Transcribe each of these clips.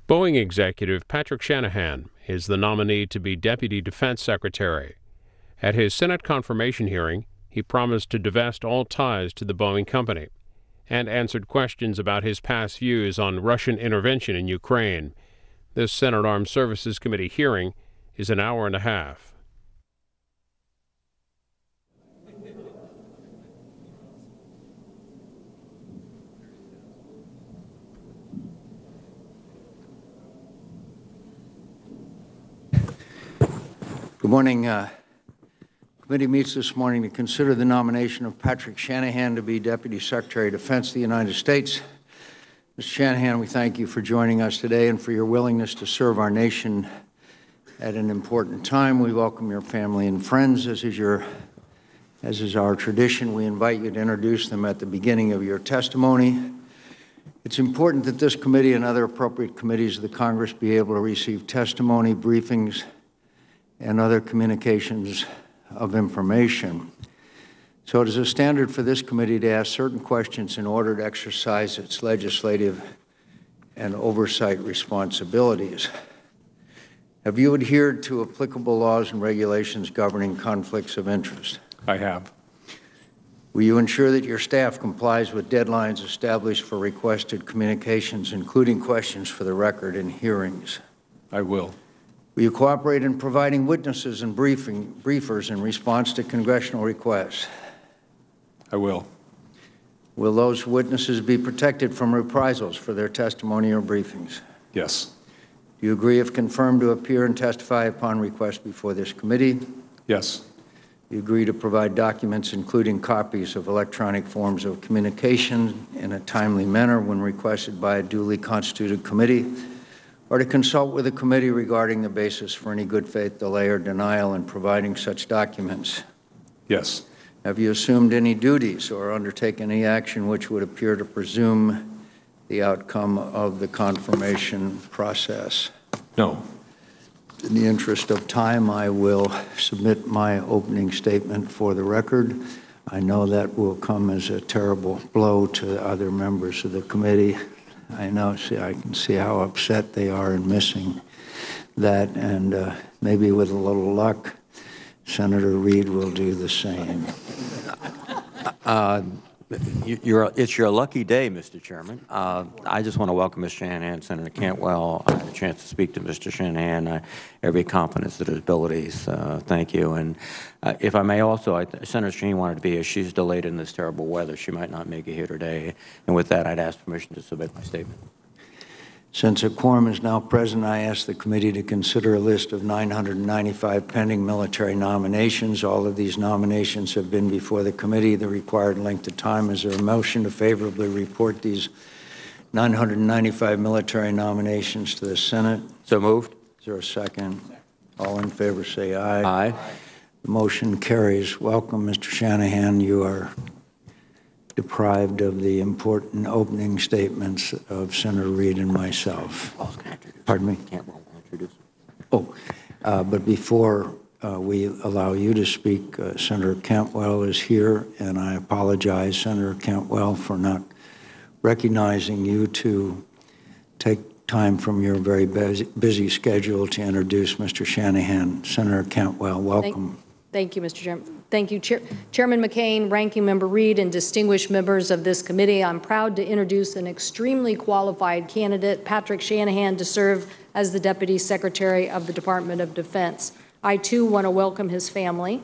Boeing executive Patrick Shanahan is the nominee to be Deputy Defense Secretary. At his Senate confirmation hearing, he promised to divest all ties to the Boeing Company and answered questions about his past views on Russian intervention in Ukraine. This Senate Armed Services Committee hearing is an hour and a half. Good morning. Committee meets this morning to consider the nomination of Patrick Shanahan to be Deputy Secretary of Defense of the United States. Mr. Shanahan, we thank you for joining us today and for your willingness to serve our nation at an important time. We welcome your family and friends, as is our tradition. We invite you to introduce them at the beginning of your testimony. It's important that this committee and other appropriate committees of the Congress be able to receive testimony, briefings, and other communications of information. So it is a standard for this committee to ask certain questions in order to exercise its legislative and oversight responsibilities. Have you adhered to applicable laws and regulations governing conflicts of interest? I have. Will you ensure that your staff complies with deadlines established for requested communications, including questions for the record in hearings? I will. Will you cooperate in providing witnesses and briefers in response to congressional requests? I will. Will those witnesses be protected from reprisals for their testimony or briefings? Yes. Do you agree, if confirmed, to appear and testify upon request before this committee? Yes. Do you agree to provide documents, including copies of electronic forms of communication, in a timely manner when requested by a duly constituted committee, or to consult with the committee regarding the basis for any good faith delay or denial in providing such documents? Yes. Have you assumed any duties or undertaken any action which would appear to presume the outcome of the confirmation process? No. In the interest of time, I will submit my opening statement for the record. I know that will come as a terrible blow to other members of the committee. I know, I can see how upset they are in missing that, and maybe with a little luck, Senator Reid will do the same. It's your lucky day, Mr. Chairman. I just want to welcome Mr. Shanahan, Senator Cantwell. I had a chance to speak to Mr. Shanahan. I have every confidence in his abilities. Thank you. And if I may also, Senator Shanahan wanted to be here. She's delayed in this terrible weather. She might not make it here today. And with that, I'd ask permission to submit my statement. Since a quorum is now present, I ask the committee to consider a list of 995 pending military nominations. All of these nominations have been before the committee the required length of time. Is there a motion to favorably report these 995 military nominations to the Senate? So moved. Is there a second? All in favor say aye. Aye. The motion carries. Welcome, Mr. Shanahan. You are deprived of the important opening statements of Senator Reid and myself. Pardon me? Cantwell will introduce. Oh, but before we allow you to speak, Senator Cantwell is here, and I apologize, Senator Cantwell, for not recognizing you to take time from your very busy schedule to introduce Mr. Shanahan. Senator Cantwell, welcome. Thank you, Mr. Chairman. Thank you, Chairman McCain, Ranking Member Reid, and distinguished members of this committee. I'm proud to introduce an extremely qualified candidate, Patrick Shanahan, to serve as the Deputy Secretary of the Department of Defense. I, too, want to welcome his family.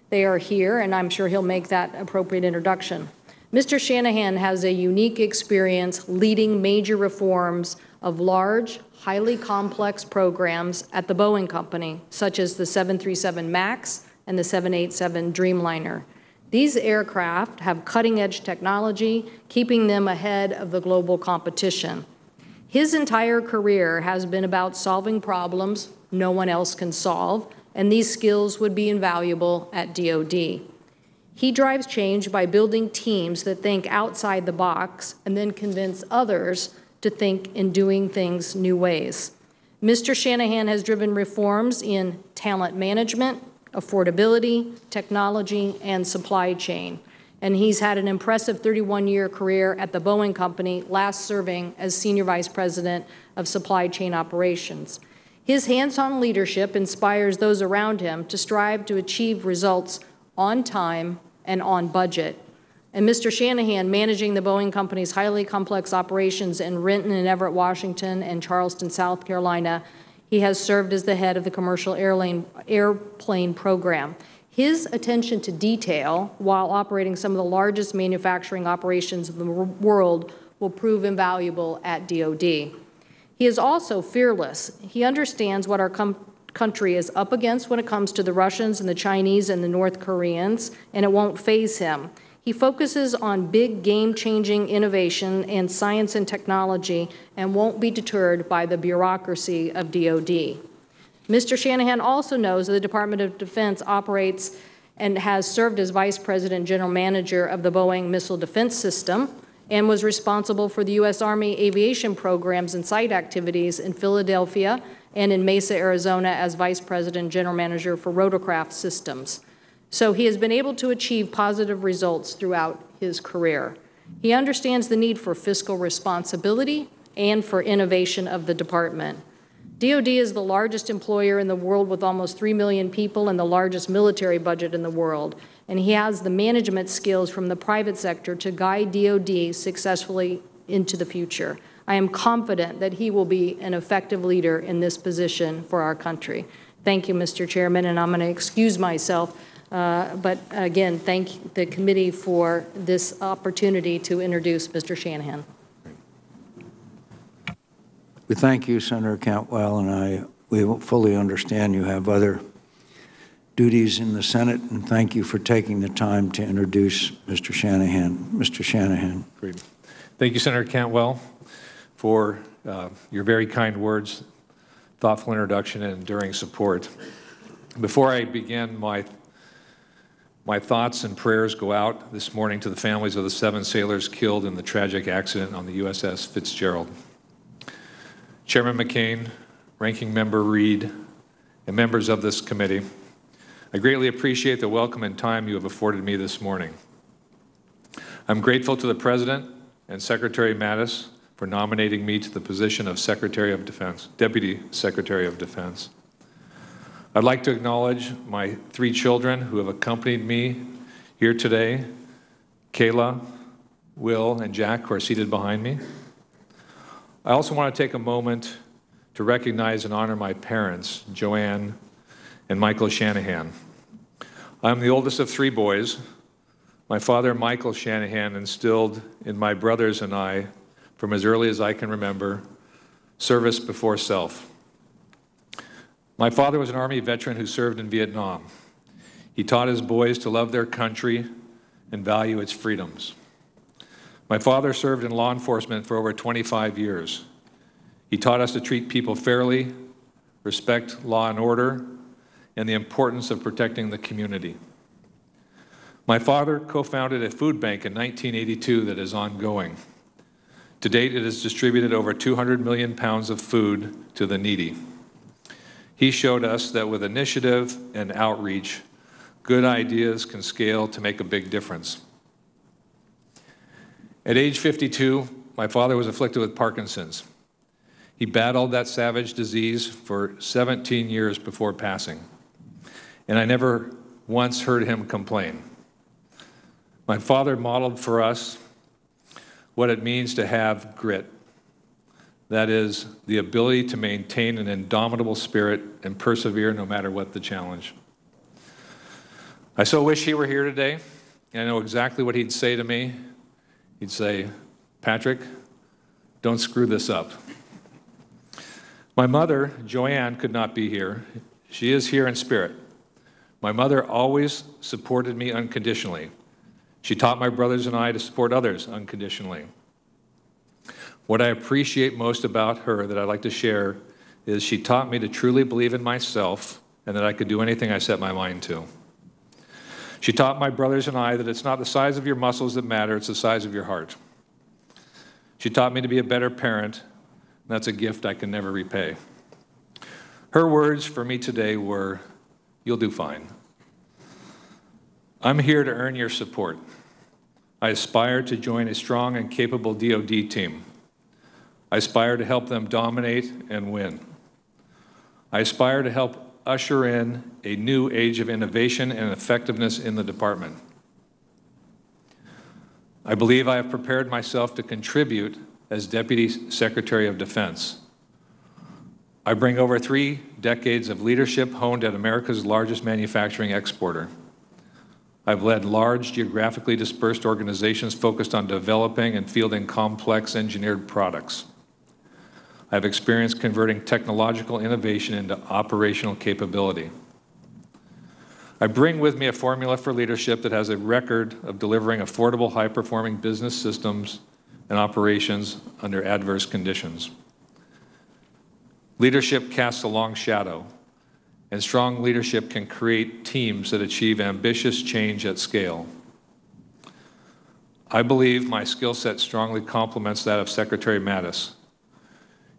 They are here, and I'm sure he'll make that appropriate introduction. Mr. Shanahan has a unique experience leading major reforms of large, highly complex programs at the Boeing Company, such as the 737 MAX and the 787 Dreamliner. These aircraft have cutting-edge technology, keeping them ahead of the global competition. His entire career has been about solving problems no one else can solve, and these skills would be invaluable at DoD. He drives change by building teams that think outside the box and then convince others to think in doing things new ways. Mr. Shanahan has driven reforms in talent management, affordability, technology, and supply chain. and he's had an impressive 31-year career at the Boeing Company, last serving as Senior Vice President of Supply Chain Operations. His hands-on leadership inspires those around him to strive to achieve results on time and on budget. And Mr. Shanahan, managing the Boeing Company's highly complex operations in Renton and Everett, Washington, and Charleston, South Carolina, he has served as the head of the commercial airplane program. His attention to detail while operating some of the largest manufacturing operations in the world will prove invaluable at DoD. He is also fearless. He understands what our country is up against when it comes to the Russians and the Chinese and the North Koreans, and it won't faze him. He focuses on big game-changing innovation and science and technology and won't be deterred by the bureaucracy of DoD. Mr. Shanahan also knows that the Department of Defense operates and has served as Vice President General Manager of the Boeing Missile Defense System and was responsible for the U.S. Army aviation programs and site activities in Philadelphia and in Mesa, Arizona as Vice President General Manager for rotorcraft systems. So he has been able to achieve positive results throughout his career. He understands the need for fiscal responsibility and for innovation of the department. DoD is the largest employer in the world with almost 3 million people and the largest military budget in the world. And he has the management skills from the private sector to guide DoD successfully into the future. I am confident that he will be an effective leader in this position for our country. Thank you, Mr. Chairman, and I'm going to excuse myself. But again, thank the committee for this opportunity to introduce Mr. Shanahan. We thank you, Senator Cantwell, and we fully understand you have other duties in the Senate, and thank you for taking the time to introduce Mr. Shanahan. Mr. Shanahan. Great. Thank you, Senator Cantwell, for your very kind words, thoughtful introduction, and enduring support. Before I begin, my thoughts and prayers go out this morning to the families of the 7 sailors killed in the tragic accident on the USS Fitzgerald. Chairman McCain, Ranking Member Reed, and members of this committee, I greatly appreciate the welcome and time you have afforded me this morning. I'm grateful to the President and Secretary Mattis for nominating me to the position of Secretary of Defense, Deputy Secretary of Defense. I'd like to acknowledge my 3 children who have accompanied me here today, Kayla, Will, and Jack, who are seated behind me. I also want to take a moment to recognize and honor my parents, Joanne and Michael Shanahan. I'm the oldest of 3 boys. My father, Michael Shanahan, instilled in my brothers and I, from as early as I can remember, service before self. My father was an Army veteran who served in Vietnam. He taught his boys to love their country and value its freedoms. My father served in law enforcement for over 25 years. He taught us to treat people fairly, respect law and order, and the importance of protecting the community. My father co-founded a food bank in 1982 that is ongoing. To date, it has distributed over 200 million pounds of food to the needy. He showed us that with initiative and outreach, good ideas can scale to make a big difference. At age 52, my father was afflicted with Parkinson's. He battled that savage disease for 17 years before passing, and I never once heard him complain. My father modeled for us what it means to have grit. That is, the ability to maintain an indomitable spirit and persevere no matter what the challenge. I so wish he were here today, and I know exactly what he'd say to me. He'd say, "Patrick, don't screw this up." My mother, Joanne, could not be here. She is here in spirit. My mother always supported me unconditionally. She taught my brothers and I to support others unconditionally. What I appreciate most about her that I'd like to share is she taught me to truly believe in myself and that I could do anything I set my mind to. She taught my brothers and I that it's not the size of your muscles that matter, it's the size of your heart. She taught me to be a better parent, and that's a gift I can never repay. Her words for me today were, "You'll do fine." I'm here to earn your support. I aspire to join a strong and capable DoD team. I aspire to help them dominate and win. I aspire to help usher in a new age of innovation and effectiveness in the department. I believe I have prepared myself to contribute as Deputy Secretary of Defense. I bring over 3 decades of leadership honed at America's largest manufacturing exporter. I've led large, geographically dispersed organizations focused on developing and fielding complex engineered products. I have experience converting technological innovation into operational capability. I bring with me a formula for leadership that has a record of delivering affordable, high-performing business systems and operations under adverse conditions. Leadership casts a long shadow, and strong leadership can create teams that achieve ambitious change at scale. I believe my skill set strongly complements that of Secretary Mattis.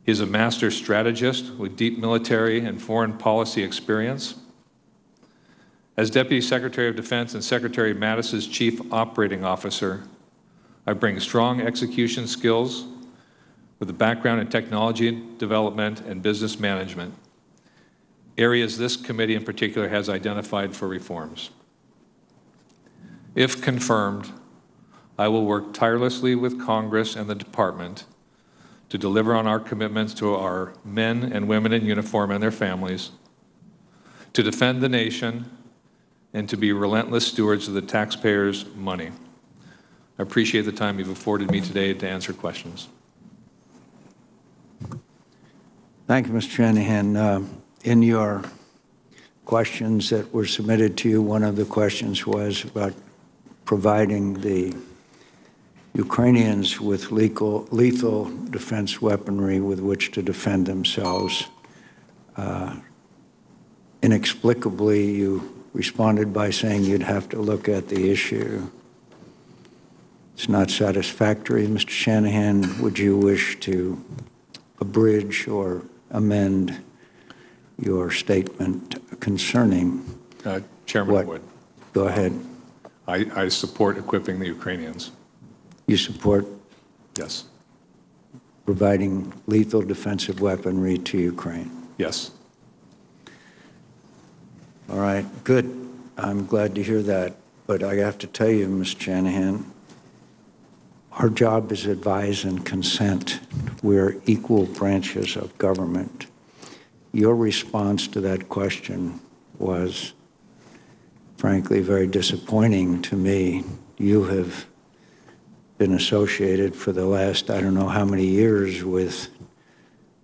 He is a master strategist with deep military and foreign policy experience. As Deputy Secretary of Defense and Secretary Mattis's Chief Operating Officer, I bring strong execution skills with a background in technology development and business management, areas this committee in particular has identified for reforms. If confirmed, I will work tirelessly with Congress and the Department to deliver on our commitments to our men and women in uniform and their families, to defend the nation, and to be relentless stewards of the taxpayers' money. I appreciate the time you've afforded me today to answer questions. Thank you, Mr. Shanahan. In your questions that were submitted to you, one of the questions was about providing the Ukrainians with lethal defense weaponry with which to defend themselves. Inexplicably, you responded by saying you'd have to look at the issue. It's not satisfactory. Mr. Shanahan, would you wish to abridge or amend your statement concerning Chairman what? Wood. Go ahead. I support equipping the Ukrainians. You support Yes. providing lethal defensive weaponry to Ukraine? Yes. All right, good. I'm glad to hear that. But I have to tell you, Mr. Shanahan, our job is advise and consent. We're equal branches of government. Your response to that question was, frankly, very disappointing to me. You have been associated for the last, I don't know how many years, with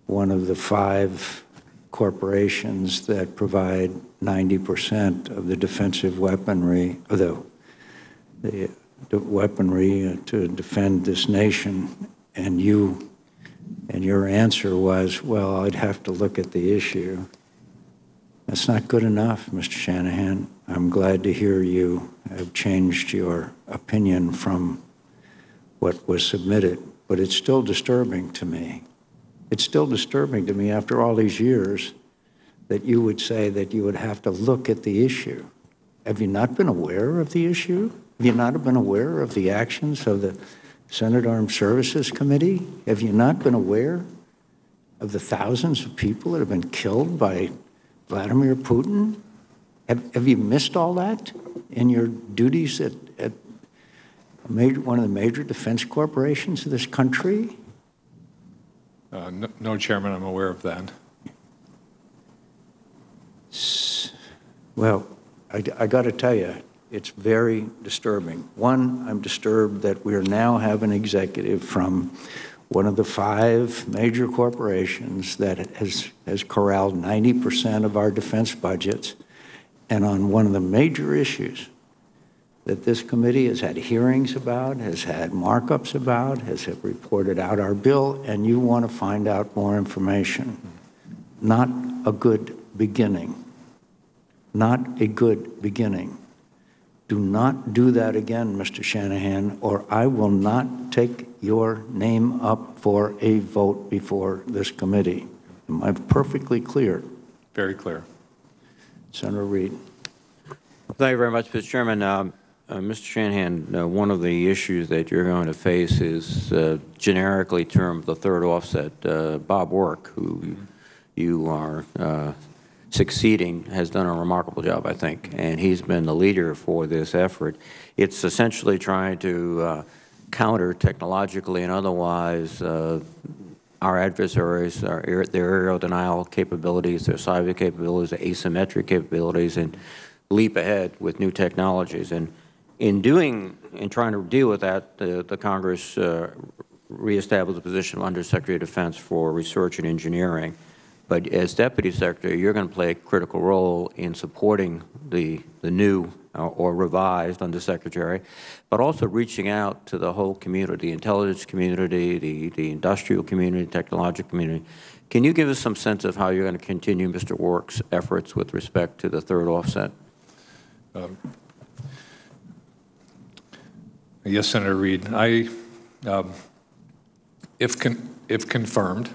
one of the 5 corporations that provide 90% of the defensive weaponry, or the weaponry to defend this nation, and your answer was, well, I'd have to look at the issue. That's not good enough, Mr. Shanahan. I'm glad to hear you have changed your opinion from what was submitted, but it's still disturbing to me. It's still disturbing to me after all these years that you would say that you would have to look at the issue. Have you not been aware of the issue? Have you not been aware of the actions of the Senate Armed Services Committee? Have you not been aware of the thousands of people that have been killed by Vladimir Putin? Have you missed all that in your duties at one of the major defense corporations of this country? No, Chairman, I'm aware of that. Well, I got to tell you, it's very disturbing. One, I'm disturbed that we now have an executive from one of the 5 major corporations that has corralled 90% of our defense budgets, and on one of the major issues that this committee has had hearings about, has had markups about, has reported out our bill, and you want to find out more information. Not a good beginning. Not a good beginning. Do not do that again, Mr. Shanahan, or I will not take your name up for a vote before this committee. Am I perfectly clear? Very clear. Senator Reid. Thank you very much, Mr. Chairman. Mr. Shanahan, one of the issues that you're going to face is generically termed the third offset. Bob Work, who you are succeeding, has done a remarkable job, I think, and he's been the leader for this effort. It's essentially trying to counter technologically and otherwise our adversaries, their aerial denial capabilities, their cyber capabilities, their asymmetric capabilities, and leap ahead with new technologies. And in trying to deal with that, the Congress reestablished the position of Undersecretary of Defense for Research and Engineering. But as Deputy Secretary, you're going to play a critical role in supporting the new or revised Undersecretary, but also reaching out to the whole community, the intelligence community, the industrial community, technological community. Can you give us some sense of how you're going to continue Mr. Work's efforts with respect to the third offset? Yes, Senator Reid. If confirmed,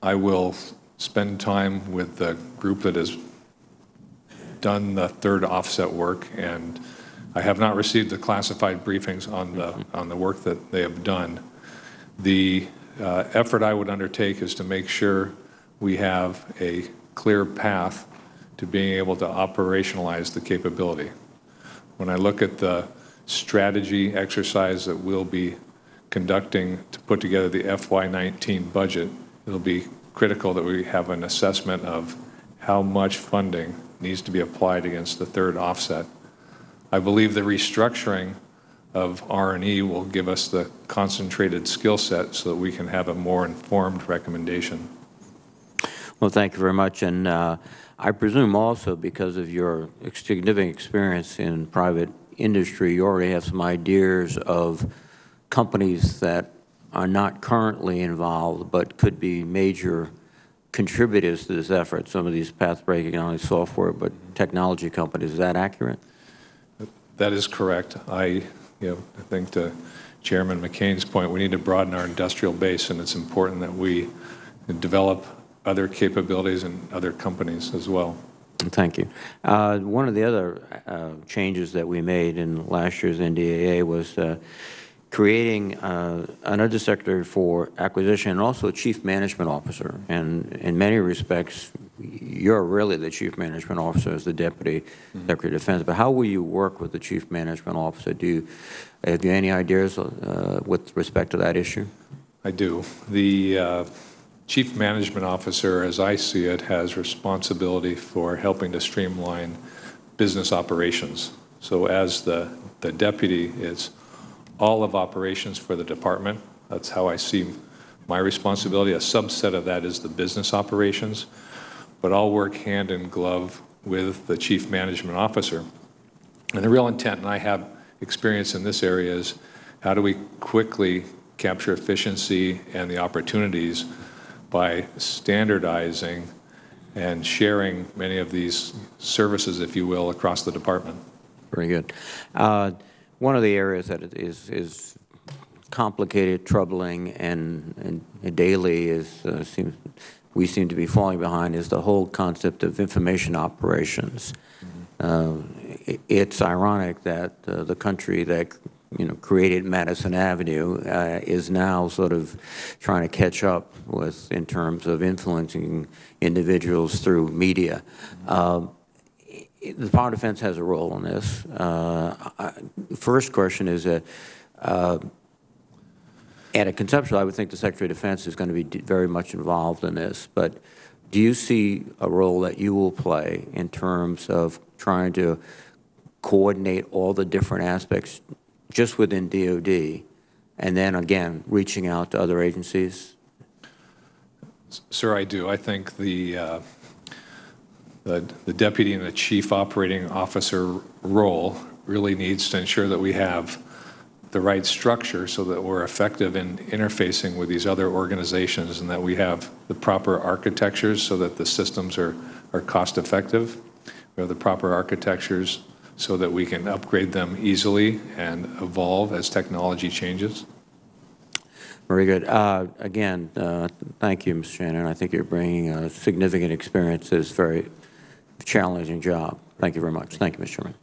I will spend time with the group that has done the third offset work, and I have not received the classified briefings on the work that they have done. The effort I would undertake is to make sure we have a clear path to being able to operationalize the capability. When I look at the strategy exercise that we'll be conducting to put together the FY19 budget, it'll be critical that we have an assessment of how much funding needs to be applied against the third offset. I believe the restructuring of R&E will give us the concentrated skill set so that we can have a more informed recommendation. Well, thank you very much. And I presume also because of your significant experience in private industry, you already have some ideas of companies that are not currently involved but could be major contributors to this effort, some of these path-breaking, not only software, but technology companies. Is that accurate? That is correct. I think to Chairman McCain's point, we need to broaden our industrial base, and it's important that we develop other capabilities in other companies as well. Thank you. One of the other changes that we made in last year's NDAA was creating an Undersecretary for Acquisition and also a Chief Management Officer. And in many respects, you're really the Chief Management Officer as the Deputy Secretary of Defense. But how will you work with the Chief Management Officer? Have you any ideas with respect to that issue? I do. The Chief Management Officer, as I see it, has responsibility for helping to streamline business operations. So as the deputy, it's all of operations for the department. That's how I see my responsibility. A subset of that is the business operations, but I'll work hand in glove with the Chief Management Officer. And the real intent, and I have experience in this area, is how do we quickly capture efficiency and the opportunities by standardizing and sharing many of these services, if you will, across the department. Very good. One of the areas that is complicated, troubling, and daily we seem to be falling behind is the whole concept of information operations. It's ironic that the country that created Madison Avenue is now sort of trying to catch up with in terms of influencing individuals through media. The Department of Defense has a role in this. First question is that at a conceptual, I would think the Secretary of Defense is going to be very much involved in this, but do you see a role that you will play in terms of trying to coordinate all the different aspects just within DOD, and then again, reaching out to other agencies? Sir, I do. I think the Deputy and the Chief Operating Officer role really needs to ensure that we have the right structure so that we're effective in interfacing with these other organizations and that we have the proper architectures so that the systems are cost effective. We have the proper architectures so that we can upgrade them easily and evolve as technology changes. Very good. Again, thank you, Mr. Shanahan. I think you're bringing a significant experience to this very challenging job. Thank you very much. Thank you, Mr. Chairman.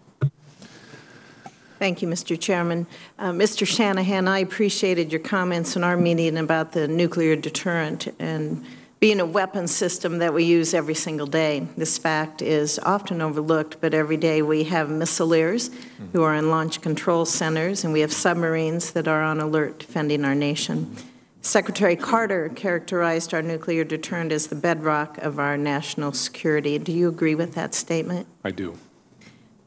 Thank you, Mr. Chairman. Mr. Shanahan, I appreciated your comments in our meeting about the nuclear deterrent and being a weapon system that we use every single day. This fact is often overlooked, but every day we have missileers who are in launch control centers, and we have submarines that are on alert defending our nation. Secretary Carter characterized our nuclear deterrent as the bedrock of our national security. Do you agree with that statement? I do.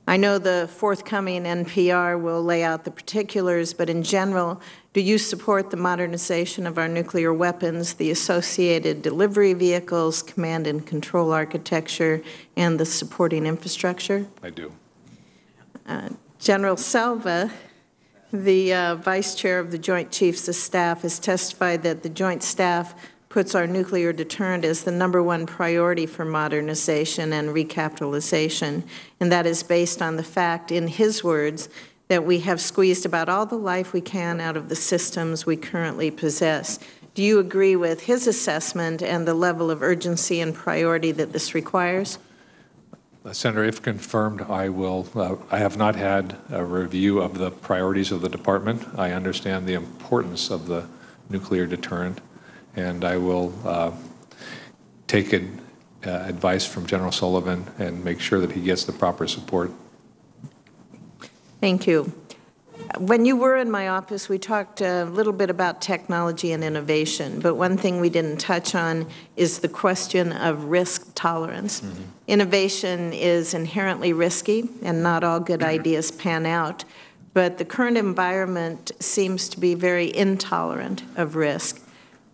I know the forthcoming NPR will lay out the particulars, but in general, do you support the modernization of our nuclear weapons, the associated delivery vehicles, command and control architecture, and the supporting infrastructure? I do. General Selva, the Vice Chair of the Joint Chiefs of Staff, has testified that the Joint Staff puts our nuclear deterrent as the #1 priority for modernization and recapitalization, and that is based on the fact, in his words, that we have squeezed about all the life we can out of the systems we currently possess. Do you agree with his assessment and the level of urgency and priority that this requires? Senator, if confirmed, I will. I have not had a review of the priorities of the department. I understand the importance of the nuclear deterrent, and I will take advice from General Sullivan and make sure that he gets the proper support. Thank you. When you were in my office, we talked a little bit about technology and innovation, but one thing we didn't touch on is the question of risk tolerance. Innovation is inherently risky, and not all good ideas pan out, but the current environment seems to be very intolerant of risk.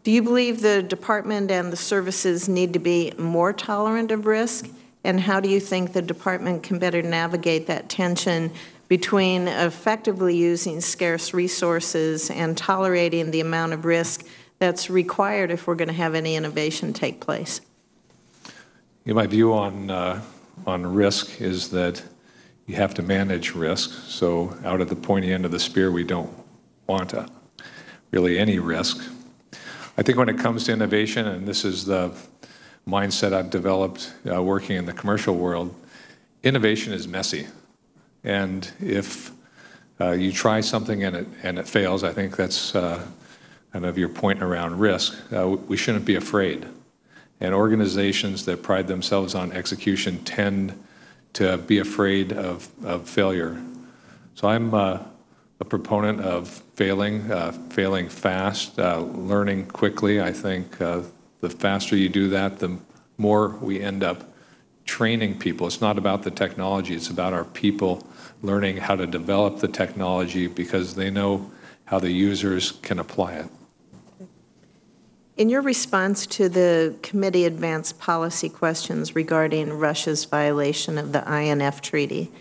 Do you believe the department and the services need to be more tolerant of risk? And how do you think the department can better navigate that tension between effectively using scarce resources and tolerating the amount of risk that's required if we're going to have any innovation take place? My view on risk is that you have to manage risk. So out at the pointy end of the spear, we don't want really any risk. I think when it comes to innovation, and this is the mindset I've developed working in the commercial world, innovation is messy. And if you try something and it fails, I think that's kind of your point around risk. We shouldn't be afraid. And organizations that pride themselves on execution tend to be afraid of failure. So I'm a proponent of failing fast, learning quickly. I think the faster you do that, the more we end up training people. It's not about the technology, it's about our people learning how to develop the technology because they know how the users can apply it. In your response to the committee advanced policy questions regarding Russia's violation of the INF Treaty,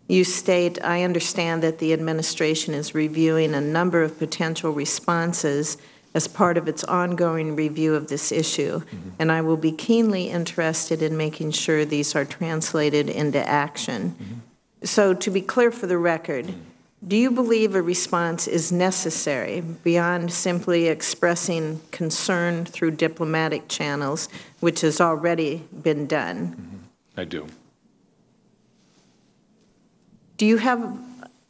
you state, I understand that the administration is reviewing a number of potential responses as part of its ongoing review of this issue, and I will be keenly interested in making sure these are translated into action. So to be clear for the record, do you believe a response is necessary beyond simply expressing concern through diplomatic channels, which has already been done? I do. Do you have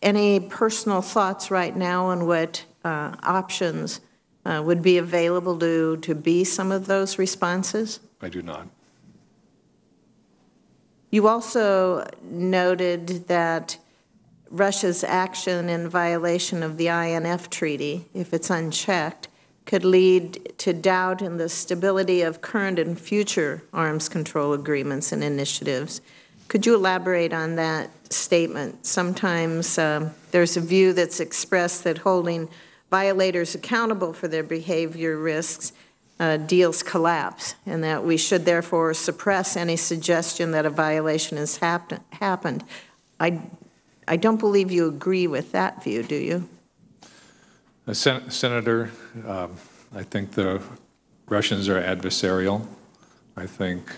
any personal thoughts right now on what options would be available to be some of those responses? I do not. You also noted that Russia's action in violation of the INF Treaty, if it's unchecked, could lead to doubt in the stability of current and future arms control agreements and initiatives. Could you elaborate on that statement? Sometimes there's a view that's expressed that holding violators accountable for their behavior risks deals collapse, and that we should therefore suppress any suggestion that a violation has happened. I don't believe you agree with that view, do you? Senator, I think the Russians are adversarial. I think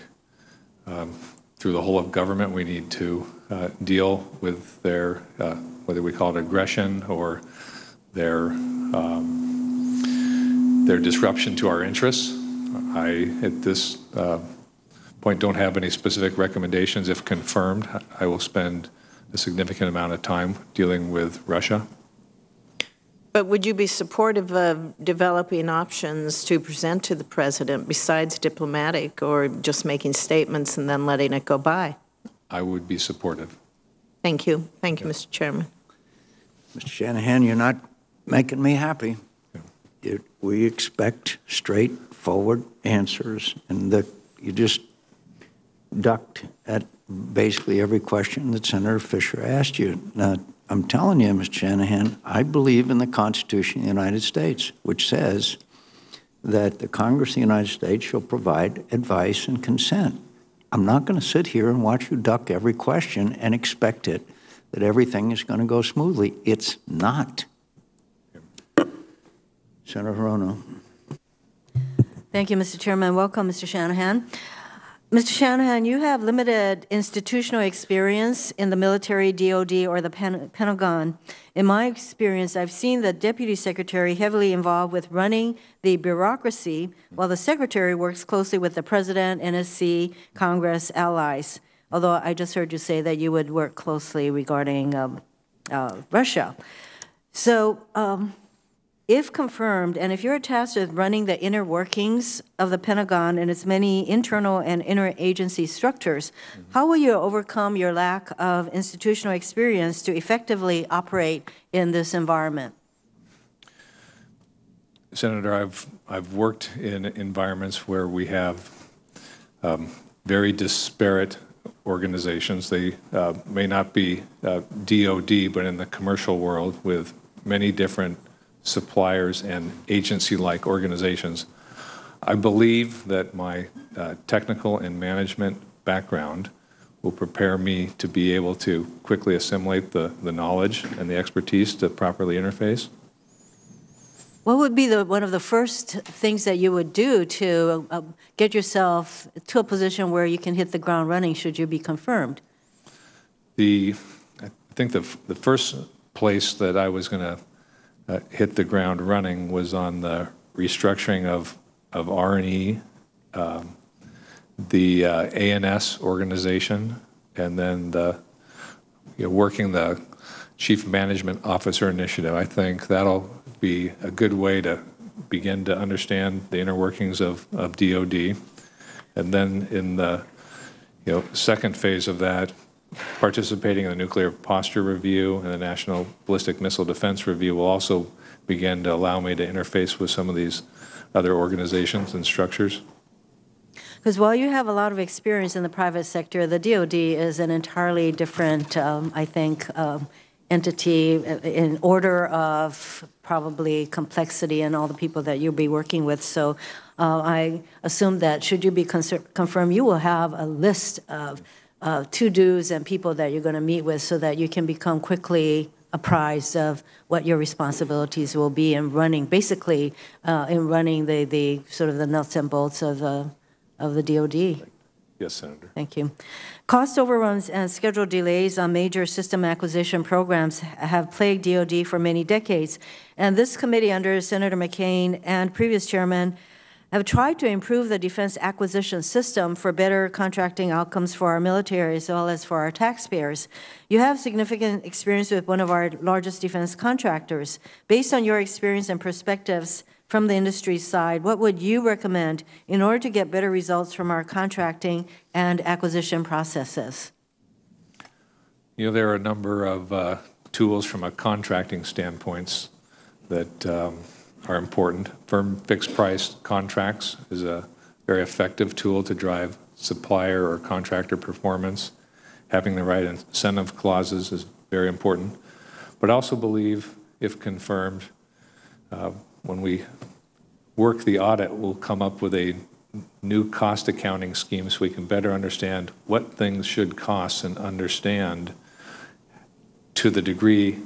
through the whole of government we need to deal with their, whether we call it aggression or their disruption to our interests. I, at this point, don't have any specific recommendations. If confirmed, I will spend a significant amount of time dealing with Russia. But would you be supportive of developing options to present to the President besides diplomatic, or just making statements and then letting it go by? I would be supportive. Thank you. Thank you, Mr. Chairman. Mr. Shanahan, you're not making me happy. We expect straightforward answers, and that you just ducked at basically every question that Senator Fisher asked you. Now, I'm telling you, Mr. Shanahan, I believe in the Constitution of the United States, which says that the Congress of the United States shall provide advice and consent. I'm not going to sit here and watch you duck every question and expect it that everything is going to go smoothly. It's not. Senator Hirono. Thank you, Mr. Chairman. Welcome, Mr. Shanahan. Mr. Shanahan, you have limited institutional experience in the military, DOD, or the Pentagon. In my experience, I've seen the Deputy Secretary heavily involved with running the bureaucracy, while the Secretary works closely with the President, NSC, Congress, allies. Although I just heard you say that you would work closely regarding Russia. So, if confirmed, and if you're tasked with running the inner workings of the Pentagon and its many internal and interagency structures, how will you overcome your lack of institutional experience to effectively operate in this environment? Senator, I've worked in environments where we have very disparate organizations. They may not be DOD, but in the commercial world with many different suppliers and agency-like organizations. I believe that my technical and management background will prepare me to be able to quickly assimilate the knowledge and the expertise to properly interface. What would be one of the first things that you would do to get yourself to a position where you can hit the ground running should you be confirmed? I think the first place that I was going to hit the ground running was on the restructuring of R&E, the ANS organization, and then working the Chief Management Officer Initiative. I think that'll be a good way to begin to understand the inner workings of DOD. And then in the second phase of that, participating in the Nuclear Posture Review and the National Ballistic Missile Defense Review will also begin to allow me to interface with some of these other organizations and structures. Because while you have a lot of experience in the private sector, the DOD is an entirely different, I think, entity in order of probably complexity and all the people that you'll be working with. So I assume that should you be confirmed, you will have a list of to-dos and people that you're going to meet with so that you can become quickly apprised of what your responsibilities will be in running, basically in running the sort of the nuts and bolts of the DOD. Yes, Senator. Thank you. Cost overruns and schedule delays on major system acquisition programs have plagued DOD for many decades, and this committee under Senator McCain and previous chairman have tried to improve the defense acquisition system for better contracting outcomes for our military as well as for our taxpayers. You have significant experience with one of our largest defense contractors. Based on your experience and perspectives from the industry side, what would you recommend in order to get better results from our contracting and acquisition processes? There are a number of tools from a contracting standpoint that are important. Firm fixed price contracts is a very effective tool to drive supplier or contractor performance. Having the right incentive clauses is very important. But I also believe, if confirmed, when we work the audit, we'll come up with a new cost accounting scheme so we can better understand what things should cost and understand to the degree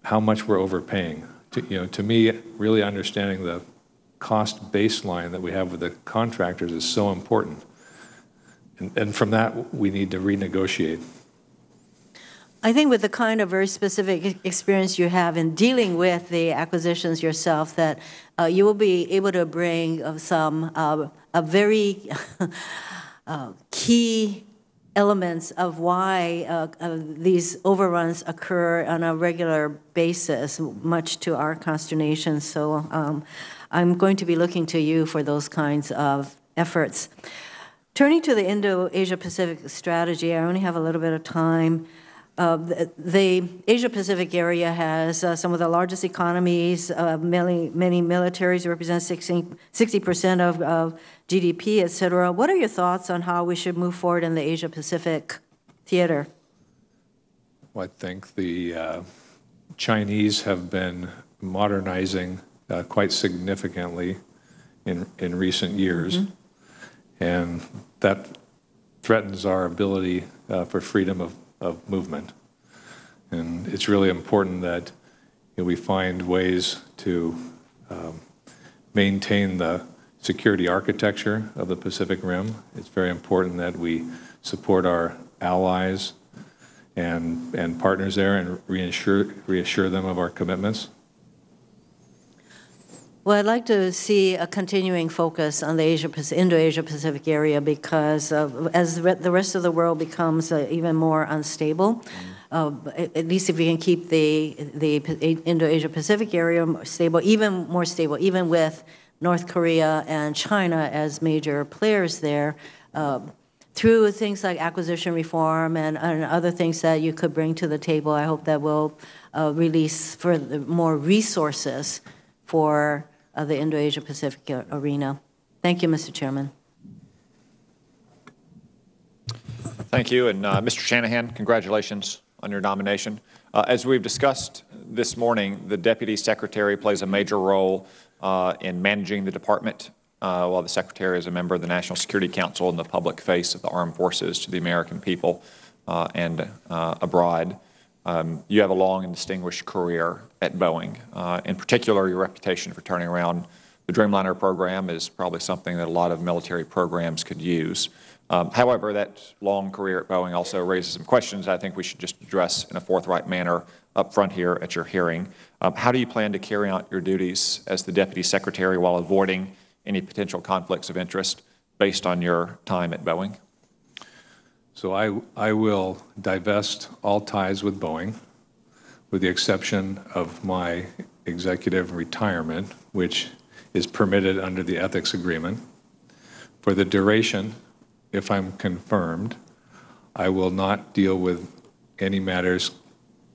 how much we're overpaying. To me, really understanding the cost baseline that we have with the contractors is so important. And from that, we need to renegotiate. I think with the kind of very specific experience you have in dealing with the acquisitions yourself, that you will be able to bring some a very key elements of why these overruns occur on a regular basis, much to our consternation. So I'm going to be looking to you for those kinds of efforts. Turning to the Indo-Asia-Pacific strategy, I only have a little bit of time. The Asia-Pacific area has some of the largest economies. Many militaries represent 60% of GDP, et cetera. What are your thoughts on how we should move forward in the Asia-Pacific theater? Well, I think the Chinese have been modernizing quite significantly in recent years, and that threatens our ability for freedom of movement. And it's really important that we find ways to maintain the security architecture of the Pacific Rim. It's very important that we support our allies and partners there and reassure them of our commitments. Well, I'd like to see a continuing focus on the Indo-Asia-Pacific area because as the rest of the world becomes even more unstable, at least if we can keep the Indo-Asia-Pacific area stable, even more stable, even with North Korea and China as major players there, through things like acquisition reform and other things that you could bring to the table, I hope that will release further, more resources for the Indo-Asia-Pacific arena. Thank you, Mr. Chairman. Thank you. And Mr. Shanahan, congratulations on your nomination. As we've discussed this morning, the Deputy Secretary plays a major role in managing the department, while the Secretary is a member of the National Security Council and the public face of the armed forces to the American people and abroad. You have a long and distinguished career at Boeing. In particular, your reputation for turning around the Dreamliner program is probably something that a lot of military programs could use. However, that long career at Boeing also raises some questions I think we should just address in a forthright manner up front here at your hearing. How do you plan to carry out your duties as the Deputy Secretary while avoiding any potential conflicts of interest based on your time at Boeing? So I will divest all ties with Boeing, with the exception of my executive retirement, which is permitted under the ethics agreement. For the duration, if I'm confirmed, I will not deal with any matters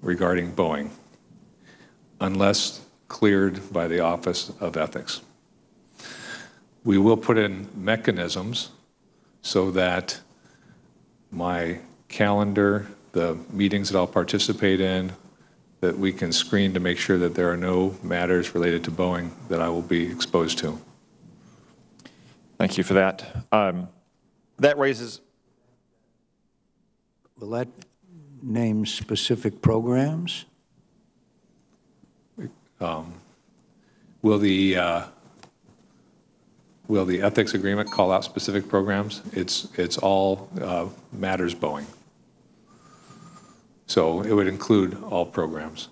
regarding Boeing unless cleared by the Office of Ethics. We will put in mechanisms so that my calendar, the meetings that I'll participate in, that we can screen to make sure that there are no matters related to Boeing that I will be exposed to. Thank you for that. That raises... Will that name specific programs? Will the ethics agreement call out specific programs? It's all matters Boeing. So it would include all programs.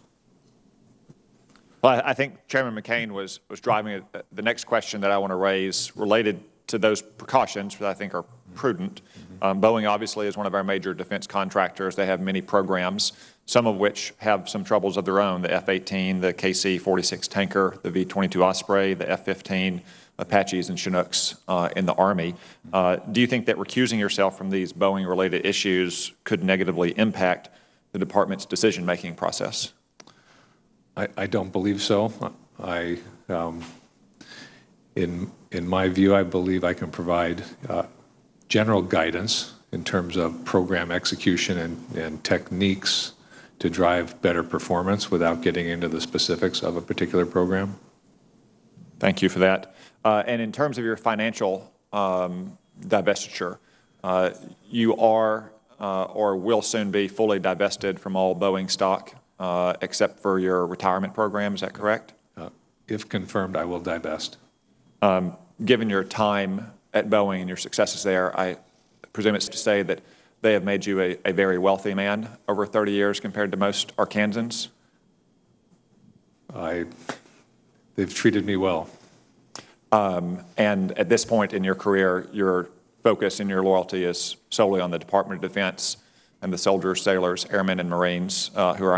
Well, I think Chairman McCain was driving the next question that I want to raise related to those precautions that I think are prudent. Boeing obviously is one of our major defense contractors. They have many programs, some of which have some troubles of their own, the F-18, the KC-46 tanker, the V-22 Osprey, the F-15 Apaches and Chinooks in the Army. Do you think that recusing yourself from these Boeing-related issues could negatively impact the department's decision-making process? I don't believe so. In my view, I believe I can provide general guidance in terms of program execution and techniques to drive better performance without getting into the specifics of a particular program. Thank you for that. And in terms of your financial divestiture, you are or will soon be fully divested from all Boeing stock except for your retirement program. Is that correct? If confirmed, I will divest. Given your time at Boeing and your successes there, I presume it's to say that they have made you a very wealthy man over 30 years compared to most Arkansans? They've treated me well. And at this point in your career, you're focus and your loyalty is solely on the Department of Defense and the soldiers, sailors, airmen, and Marines who are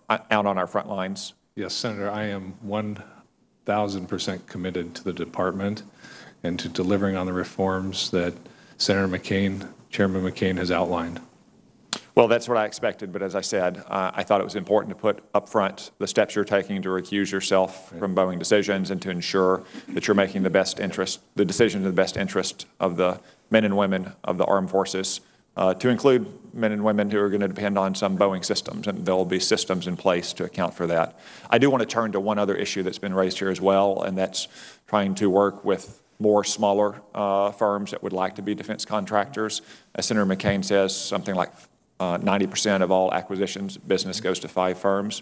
out on our front lines? Yes, Senator, I am 1,000% committed to the department and to delivering on the reforms that Senator McCain, Chairman McCain, has outlined. Well, that's what I expected, but as I said, I thought it was important to put up front the steps you're taking to recuse yourself from Boeing decisions and to ensure that you're making the decisions in the best interest of the men and women of the armed forces, to include men and women who are going to depend on some Boeing systems, and there will be systems in place to account for that. I do want to turn to one other issue that's been raised here as well, and that's trying to work with more smaller firms that would like to be defense contractors. As Senator McCain says, something like 90% of all acquisitions business goes to 5 firms.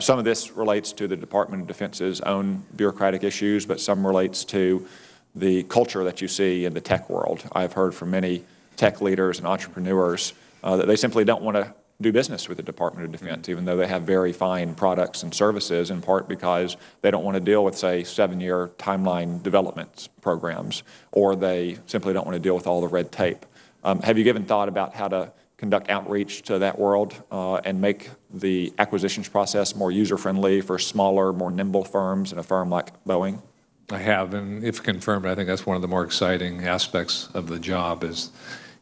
Some of this relates to the Department of Defense's own bureaucratic issues, but some relates to the culture that you see in the tech world. I've heard from many tech leaders and entrepreneurs that they simply don't want to do business with the Department of Defense, even though they have very fine products and services, in part because they don't want to deal with, say, 7-year timeline development programs, or they simply don't want to deal with all the red tape. Have you given thought about how to conduct outreach to that world and make the acquisitions process more user-friendly for smaller, more nimble firms and a firm like Boeing? I have, and if confirmed, I think that's one of the more exciting aspects of the job is,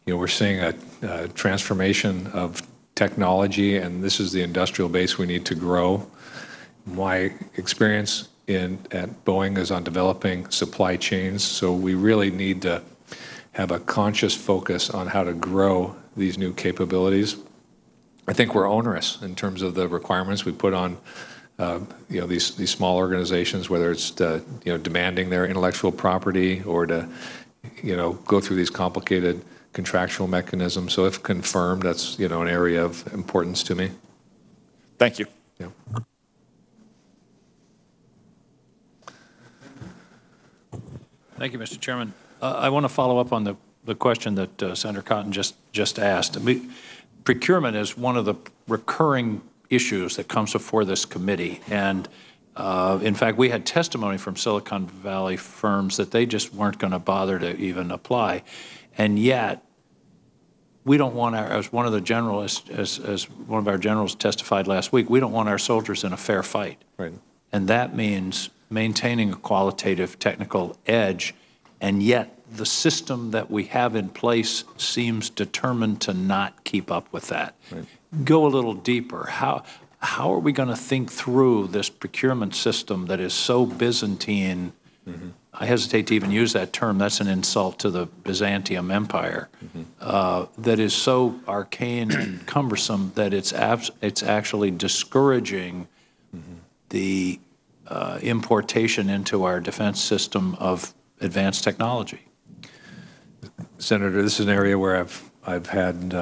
we're seeing a transformation of technology, and this is the industrial base we need to grow. My experience at Boeing is on developing supply chains, so we really need to have a conscious focus on how to grow these new capabilities. I think we're onerous in terms of the requirements we put on these small organizations, whether it's demanding their intellectual property or to go through these complicated contractual mechanisms. So if confirmed, that's an area of importance to me. Thank you. Yeah. Thank you, Mr. Chairman. I want to follow up on the question that Senator Cotton just asked. Procurement is one of the recurring issues that comes before this committee, and in fact, we had testimony from Silicon Valley firms that they just weren't going to bother to even apply, and yet we don't want as one of our generals testified last week, we don't want our soldiers in a fair fight. Right. And that means maintaining a qualitative technical edge, and yet the system that we have in place seems determined to not keep up with that. Right. Go a little deeper. How are we going to think through this procurement system that is so Byzantine? Mm-hmm. I hesitate to even use that term. That's an insult to the Byzantium Empire. Mm-hmm. That is so arcane and cumbersome that it's actually discouraging mm-hmm. the importation into our defense system of advanced technology. Senator, this is an area where I've had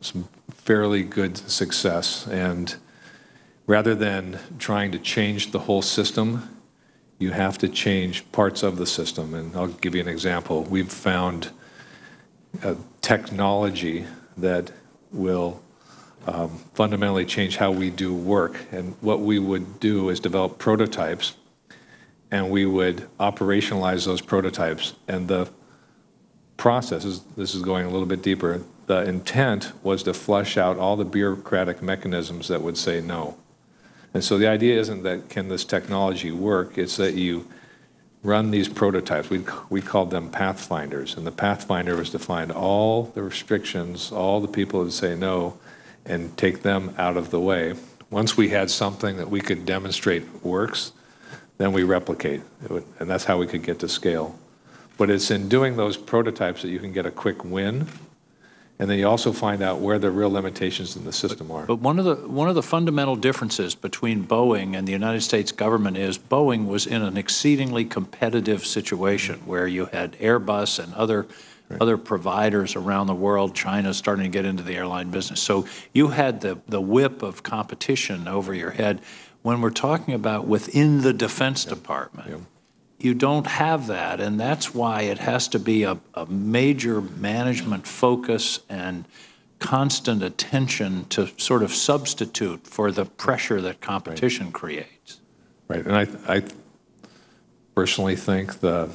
some fairly good success, and rather than trying to change the whole system, you have to change parts of the system. And I'll give you an example. We've found technology that will fundamentally change how we do work. And what we would do is develop prototypes, and we would operationalize those prototypes. And the process, this is going a little bit deeper, the intent was to flush out all the bureaucratic mechanisms that would say no. And so the idea isn't that can this technology work, it's that you run these prototypes. We called them pathfinders, and the pathfinder was to find all the restrictions, all the people that say no, and take them out of the way. Once we had something that we could demonstrate works, then we replicate, and that's how we could get to scale. But it's in doing those prototypes that you can get a quick win, and then you also find out where the real limitations in the system are. But one of the fundamental differences between Boeing and the United States government is Boeing was in an exceedingly competitive situation where you had Airbus and other providers around the world. China's starting to get into the airline business. So you had the whip of competition over your head. When we're talking about within the Defense Department, you don't have that, and that's why it has to be a major management focus and constant attention to sort of substitute for the pressure that competition creates. Right, and I personally think the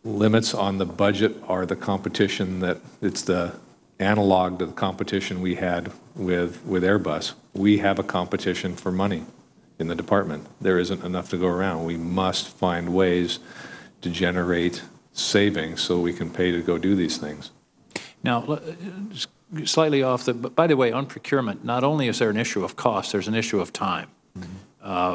limits on the budget are the competition that it's the analog to the competition we had with Airbus. We have a competition for money in the department. There isn't enough to go around. We must find ways to generate savings so we can pay to go do these things. Now, slightly off but by the way, on procurement, not only is there an issue of cost, there's an issue of time.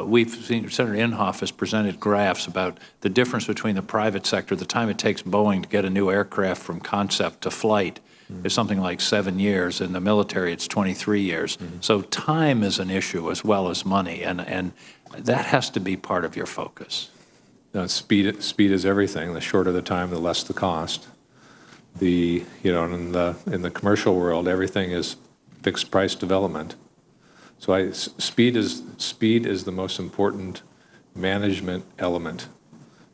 We've seen Senator Inhofe has presented graphs about the difference between the private sector, the time it takes Boeing to get a new aircraft from concept to flight is something like 7 years. In the military, it's 23 years. So time is an issue as well as money, and that has to be part of your focus. No, speed is everything. The shorter the time, the less the cost. In the commercial world, everything is fixed price development. So speed is the most important management element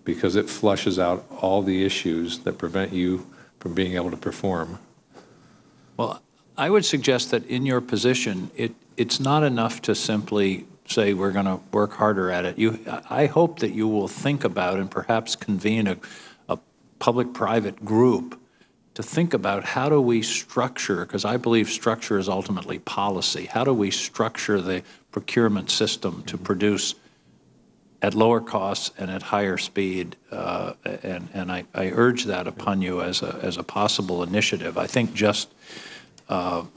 because it flushes out all the issues that prevent you from being able to perform. Well, I would suggest that in your position, it's not enough to simply say we're going to work harder at it. I hope that you will think about and perhaps convene a public-private group to think about how do we structure, because I believe structure is ultimately policy, how do we structure the procurement system to produce at lower costs and at higher speed, and I urge that upon you as a possible initiative. I think just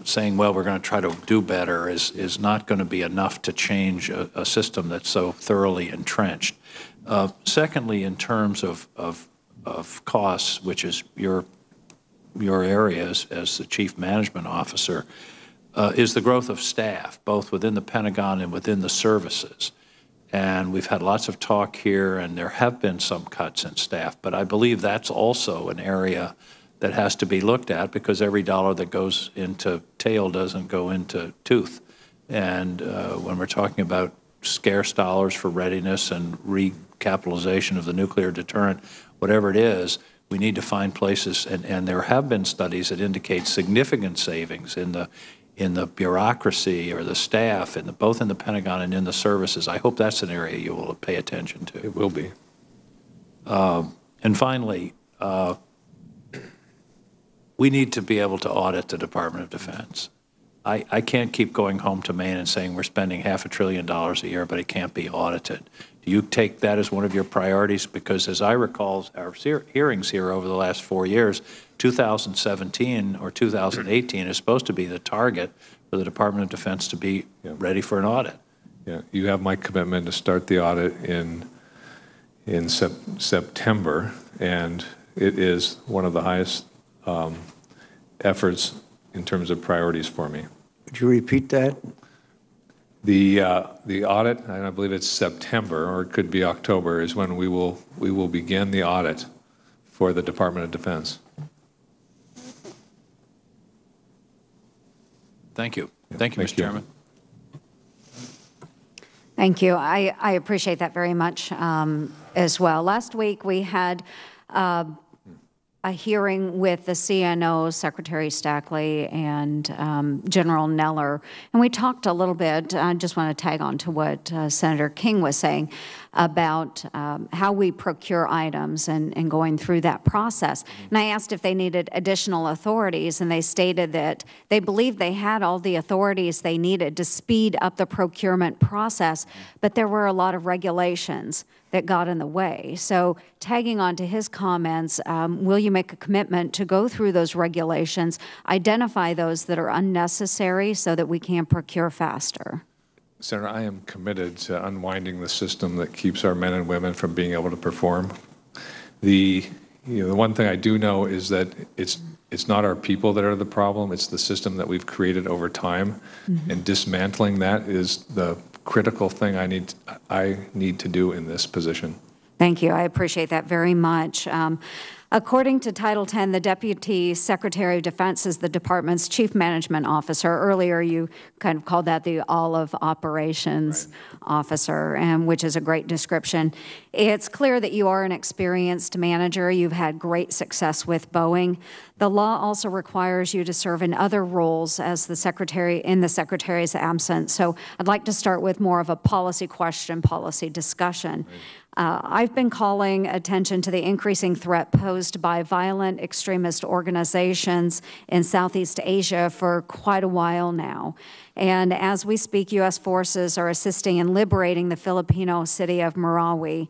saying, well, we're going to try to do better is not going to be enough to change a system that's so thoroughly entrenched. Secondly, in terms of costs, which is your area as the Chief Management Officer, is the growth of staff, both within the Pentagon and within the services. And we've had lots of talk here, and there have been some cuts in staff, but I believe that's also an area that has to be looked at because every dollar that goes into tail doesn't go into tooth. And when we're talking about scarce dollars for readiness and recapitalization of the nuclear deterrent, whatever it is, we need to find places, and there have been studies that indicate significant savings in the bureaucracy or the staff, both in the Pentagon and in the services. I hope that's an area you will pay attention to. It will be. And finally, we need to be able to audit the Department of Defense. I can't keep going home to Maine and saying we're spending $500 billion a year, but it can't be audited. Do you take that as one of your priorities? Because as I recall our hearings here over the last 4 years, 2017 or 2018 is supposed to be the target for the Department of Defense to be ready for an audit. Yeah, you have my commitment to start the audit in September, and it is one of the highest efforts in terms of priorities for me. Would you repeat that? The audit, and I believe it's September, or it could be October, is when we will begin the audit for the Department of Defense. Thank you. Thank you, Mr. Chairman. Thank you. I appreciate that very much as well. Last week we had a hearing with the CNO, Secretary Stackley, and General Neller, and we talked a little bit, I just want to tag on to what Senator King was saying about how we procure items and going through that process. And I asked if they needed additional authorities, and they stated that they believed they had all the authorities they needed to speed up the procurement process, but there were a lot of regulations that got in the way. So tagging on to his comments, will you make a commitment to go through those regulations, identify those that are unnecessary so that we can procure faster? Senator, I am committed to unwinding the system that keeps our men and women from being able to perform. The one thing I do know is that it's not our people that are the problem, it's the system that we've created over time, and dismantling that is the critical thing I need to do in this position. Thank you. I appreciate that very much. According to Title 10, the Deputy Secretary of Defense is the department's chief management officer. Earlier, you kind of called that the all-of operations officer, which is a great description. It's clear that you are an experienced manager. You've had great success with Boeing. The law also requires you to serve in other roles as the secretary in the secretary's absence. So I'd like to start with more of a policy question, policy discussion. I've been calling attention to the increasing threat posed by violent extremist organizations in Southeast Asia for quite a while now. And as we speak, U.S. forces are assisting in liberating the Filipino city of Marawi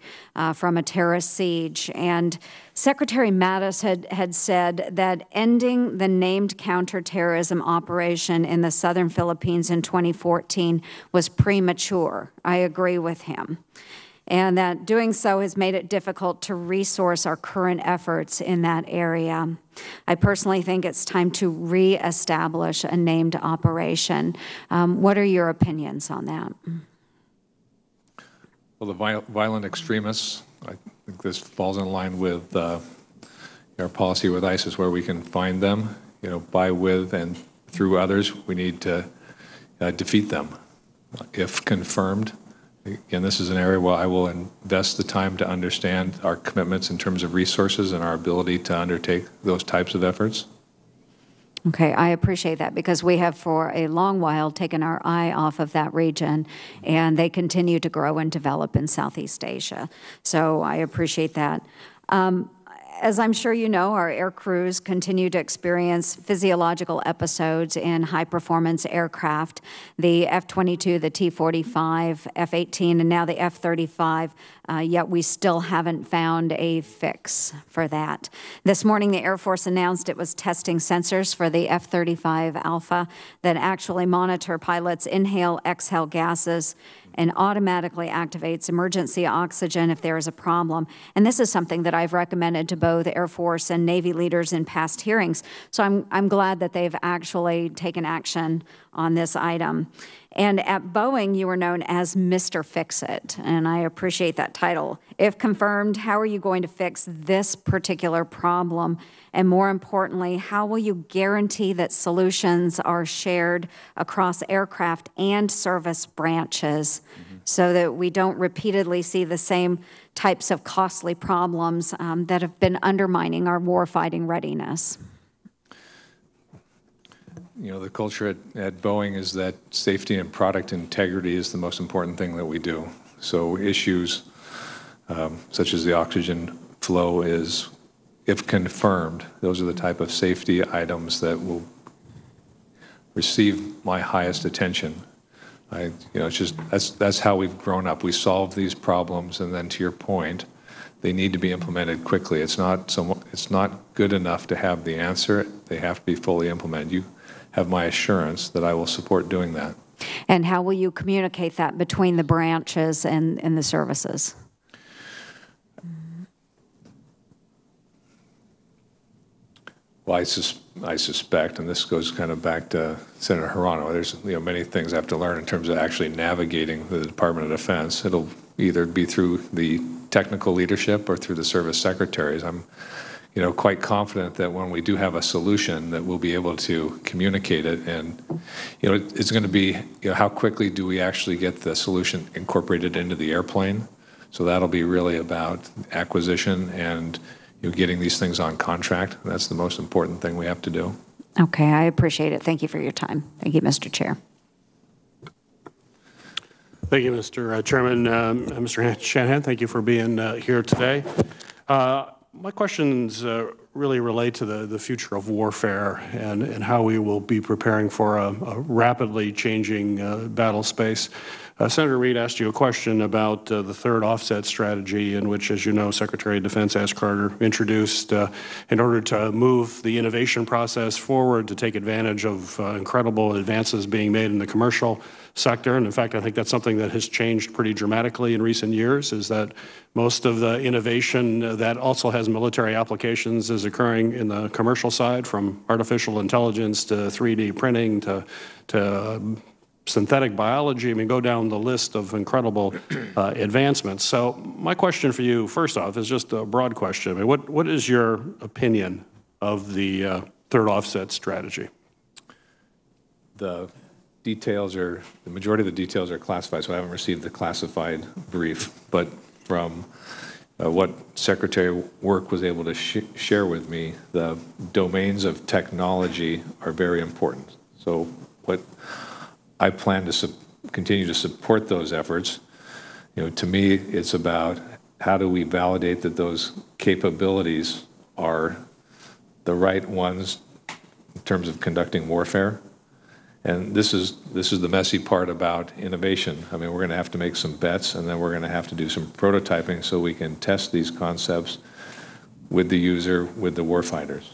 from a terrorist siege. And Secretary Mattis had said that ending the named counterterrorism operation in the southern Philippines in 2014 was premature. I agree with him. And that doing so has made it difficult to resource our current efforts in that area. I personally think it's time to reestablish a named operation. What are your opinions on that? Well, the violent extremists, I think this falls in line with our policy with ISIS, where we can find them, by, with, and through others. We need to defeat them. If confirmed, again, this is an area where I will invest the time to understand our commitments in terms of resources and our ability to undertake those types of efforts. Okay, I appreciate that, because we have for a long while taken our eye off of that region, and they continue to grow and develop in Southeast Asia. So I appreciate that. As I'm sure you know, our air crews continue to experience physiological episodes in high-performance aircraft, the F-22, the T-45, F-18, and now the F-35, yet we still haven't found a fix for that. This morning, the Air Force announced it was testing sensors for the F-35 Alpha that actually monitor pilots' inhale-exhale gases and automatically activates emergency oxygen if there is a problem. And this is something that I've recommended to both Air Force and Navy leaders in past hearings. So I'm glad that they've actually taken action on this item. And at Boeing, you were known as Mr. Fix-It, and I appreciate that title. If confirmed, how are you going to fix this particular problem? And more importantly, how will you guarantee that solutions are shared across aircraft and service branches so that we don't repeatedly see the same types of costly problems that have been undermining our warfighting readiness? The culture at Boeing is that safety and product integrity is the most important thing that we do. So issues such as the oxygen flow is, if confirmed, those are the type of safety items that will receive my highest attention. It's just that's how we've grown up. We solve these problems, and then to your point, they need to be implemented quickly. It's not good enough to have the answer. They have to be fully implemented. You have my assurance that I will support doing that. And how will you communicate that between the branches and the services? Well, I suspect, and this goes kind of back to Senator Hirano, there's many things I have to learn in terms of actually navigating the Department of Defense. It'll either be through the technical leadership or through the service secretaries. I'm quite confident that when we do have a solution that we'll be able to communicate it, and it's going to be how quickly do we actually get the solution incorporated into the airplane. So that'll be really about acquisition and getting these things on contract. That's the most important thing we have to do. Okay, I appreciate it. Thank you for your time. Thank you, Mr. Chair. Thank you, Mr. Chairman. Mr. Shanahan, thank you for being here today. My questions really relate to the future of warfare and how we will be preparing for a rapidly changing battle space. Senator Reid asked you a question about the third offset strategy, in which, as you know, Secretary of Defense Ash Carter introduced in order to move the innovation process forward to take advantage of incredible advances being made in the commercial sector. And in fact, I think that's something that has changed pretty dramatically in recent years, is that most of the innovation that also has military applications is occurring in the commercial side, from artificial intelligence to 3D printing to synthetic biology. I mean, go down the list of incredible advancements. So my question for you, first off, is just a broad question. I mean, what is your opinion of the third offset strategy? The majority of the details are classified, so I haven't received the classified brief. But from what Secretary Work was able to share with me, the domains of technology are very important. So what I plan to continue to support those efforts. To me, it's about how do we validate that those capabilities are the right ones in terms of conducting warfare? And this is the messy part about innovation. I mean, we're going to have to make some bets, and then we're going to have to do some prototyping so we can test these concepts with the user, with the warfighters.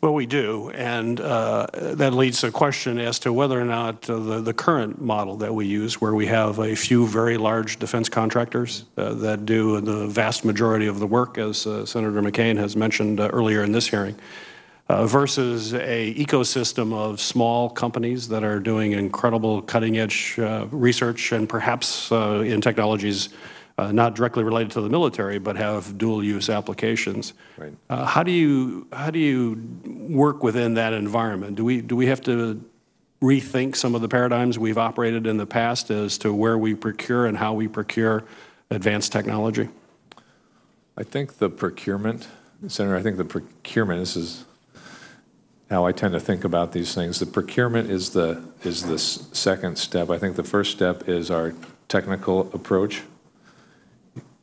Well, we do, and that leads to a question as to whether or not the current model that we use, where we have a few very large defense contractors that do the vast majority of the work, as Senator McCain has mentioned earlier in this hearing, versus a ecosystem of small companies that are doing incredible cutting-edge research and perhaps in technologies not directly related to the military, but have dual-use applications. Right. How do you work within that environment? Do we have to rethink some of the paradigms we've operated in the past as to where we procure and how we procure advanced technology? I think the procurement, Senator, I think the procurement, this is how I tend to think about these things. The procurement is the second step. I think the first step is our technical approach.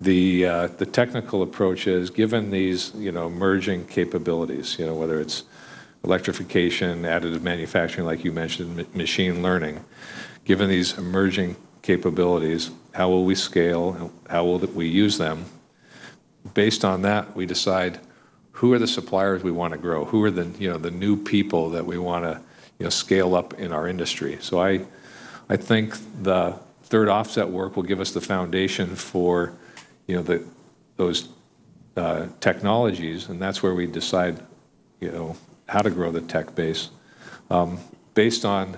The technical approach is, given these emerging capabilities, whether it's electrification, additive manufacturing, like you mentioned, machine learning, given these emerging capabilities, how will we scale? How will we use them? Based on that, we decide who are the suppliers we want to grow, who are the the new people that we want to scale up in our industry. So I think the third offset work will give us the foundation for those technologies, and that's where we decide how to grow the tech base. Based on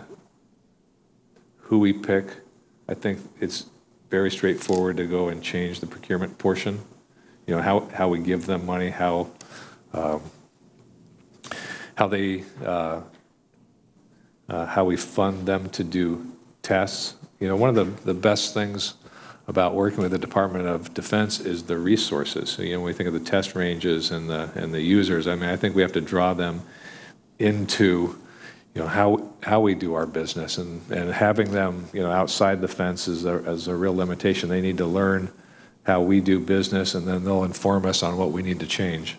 who we pick, I think it's very straightforward to go and change the procurement portion. How we give them money, how we fund them to do tests. One of the best things about working with the Department of Defense is the resources. So, when we think of the test ranges and the users, I mean, I think we have to draw them into how we do our business, and having them outside the fence is a real limitation. They need to learn how we do business, and then they'll inform us on what we need to change.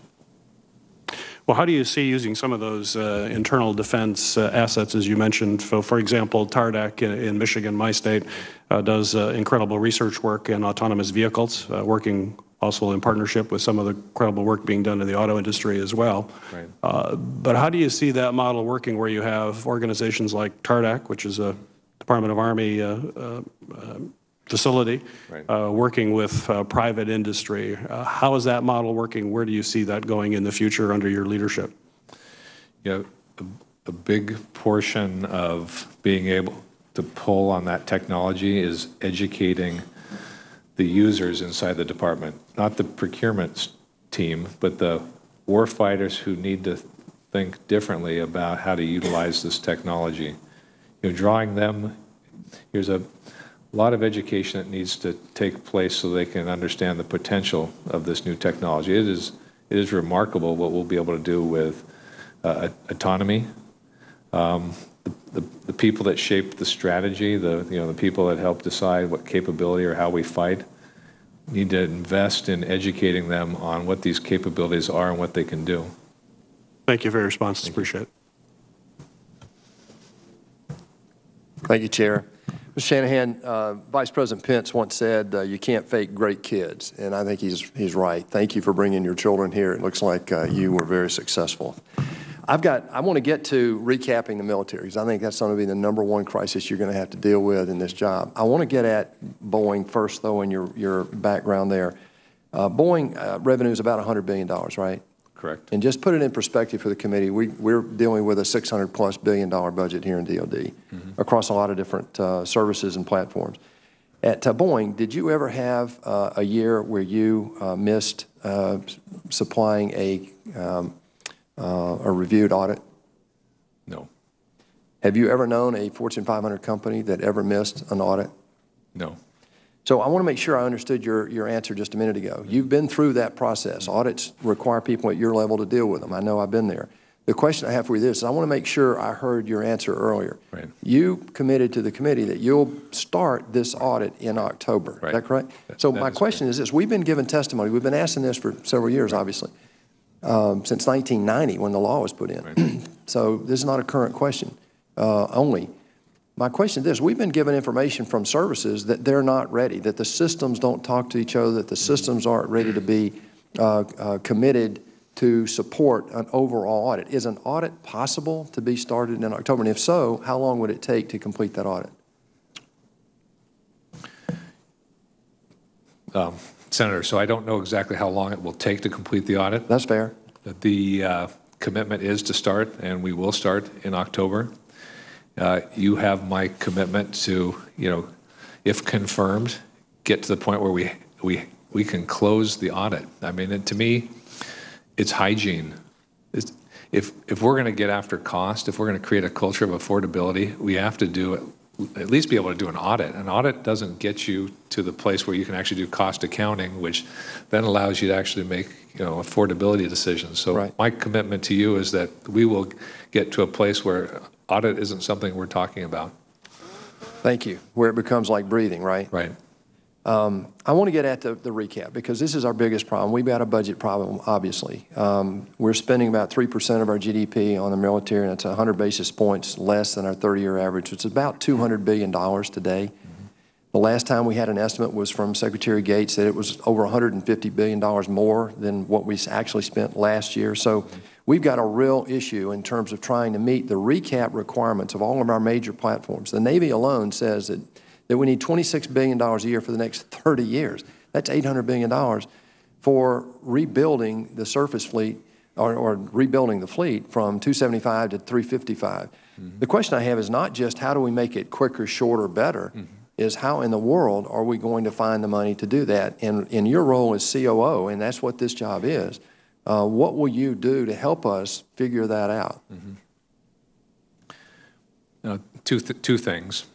Well, how do you see using some of those internal defense assets, as you mentioned? For example, TARDAC in Michigan, my state, does incredible research work in autonomous vehicles, working also in partnership with some of the incredible work being done in the auto industry as well. Right. But how do you see that model working, where you have organizations like TARDAC, which is a Department of Army facility, right, working with private industry? How is that model working? Where do you see that going in the future under your leadership? A big portion of being able to pull on that technology is educating the users inside the department, not the procurement team, but the warfighters who need to think differently about how to utilize this technology. Drawing them, here's a lot of education that needs to take place so they can understand the potential of this new technology. It is remarkable what we'll be able to do with autonomy. The people that shape the strategy, the people that help decide what capability or how we fight, need to invest in educating them on what these capabilities are and what they can do. Thank you for your responses. Appreciate it. Thank you, Chair. Mr. Shanahan, Vice President Pence once said, you can't fake great kids, and I think he's right. Thank you for bringing your children here. It looks like you were very successful. I want to get to recapping the military, because I think that's going to be the #1 crisis you're going to have to deal with in this job. I want to get at Boeing first, though, and your background there. Boeing revenue is about $100 billion, right? Correct. And just put it in perspective for the committee, we're dealing with a $600+ billion budget here in DOD across a lot of different services and platforms. At Boeing, did you ever have a year where you missed supplying a reviewed audit? No. Have you ever known a Fortune 500 company that ever missed an audit? No. So I want to make sure I understood your answer just a minute ago. You've been through that process. Audits require people at your level to deal with them. I know I've been there. The question I have for you is, I want to make sure I heard your answer earlier. Right. You committed to the committee that you'll start this audit in October. Right. Is that correct? So my question is this. We've been given testimony. We've been asking this for several years, obviously, since 1990 when the law was put in. Right. So this is not a current question only. My question is this. We've been given information from services that they're not ready, that the systems don't talk to each other, that the systems aren't ready to be committed to support an overall audit. Is an audit possible to be started in October? And if so, how long would it take to complete that audit? Senator, so I don't know exactly how long it will take to complete the audit. That's fair. The commitment is to start, and we will start in October. You have my commitment to, if confirmed, get to the point where we can close the audit. I mean, to me, it's hygiene. If we're going to get after cost, if we're going to create a culture of affordability, we have to at least be able to do an audit. An audit doesn't get you to the place where you can actually do cost accounting, which then allows you to actually make affordability decisions. So right. My commitment to you is that we will get to a place where audit isn't something we're talking about. Thank you. Where it becomes like breathing, right? Right. I want to get at the recap because this is our biggest problem. We've got a budget problem, obviously. We're spending about 3% of our GDP on the military, and it's 100 basis points less than our 30-year average. It's about $200 billion today. The last time we had an estimate was from Secretary Gates that it was over $150 billion more than what we actually spent last year. So we've got a real issue in terms of trying to meet the recap requirements of all of our major platforms. The Navy alone says that we need $26 billion a year for the next 30 years. That's $800 billion for rebuilding the surface fleet or rebuilding the fleet from 275 to 355. Mm-hmm. The question I have is not just how do we make it quicker, shorter, better, mm-hmm. is how in the world are we going to find the money to do that? And in your role as COO, and that's what this job is, what will you do to help us figure that out? Mm-hmm. Two things.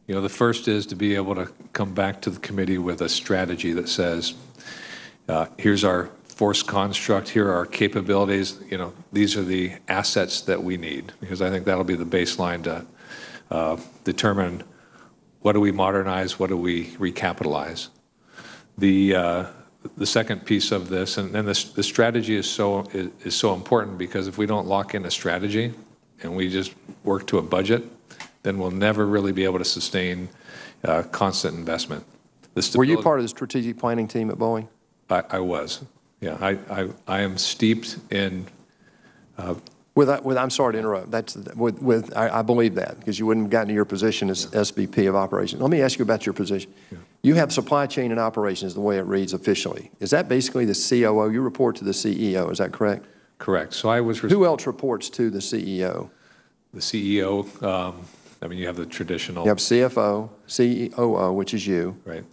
The first is to be able to come back to the committee with a strategy that says, here's our force construct, here are our capabilities, these are the assets that we need, because I think that'll be the baseline to determine what do we modernize, what do we recapitalize. The second piece of this, and then the strategy is so important because if we don't lock in a strategy and we just work to a budget, then we'll never really be able to sustain constant investment. Were you part of the strategic planning team at Boeing? I was. Yeah, I am steeped in. I'm sorry to interrupt. I believe that because you wouldn't have gotten to your position as SVP of operations. Let me ask you about your position. Yeah. You have supply chain and operations the way it reads officially. Is that basically the COO? You report to the CEO. Is that correct? Correct. So I was. Who else reports to the CEO? The CEO. You have the traditional. You have CFO, COO, which is you. Right.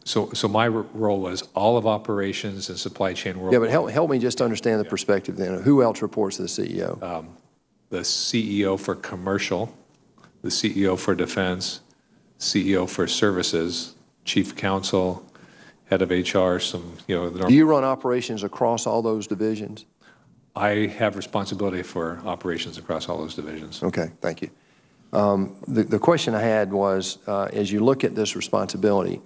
So my role was all of operations and supply chain world. Yeah, but help me just understand the perspective then. Who else reports to the CEO? The CEO for commercial, the CEO for defense, CEO for services, chief counsel, head of HR, Do you run operations across all those divisions? I have responsibility for operations across all those divisions. Okay, thank you. The question I had was, as you look at this responsibility,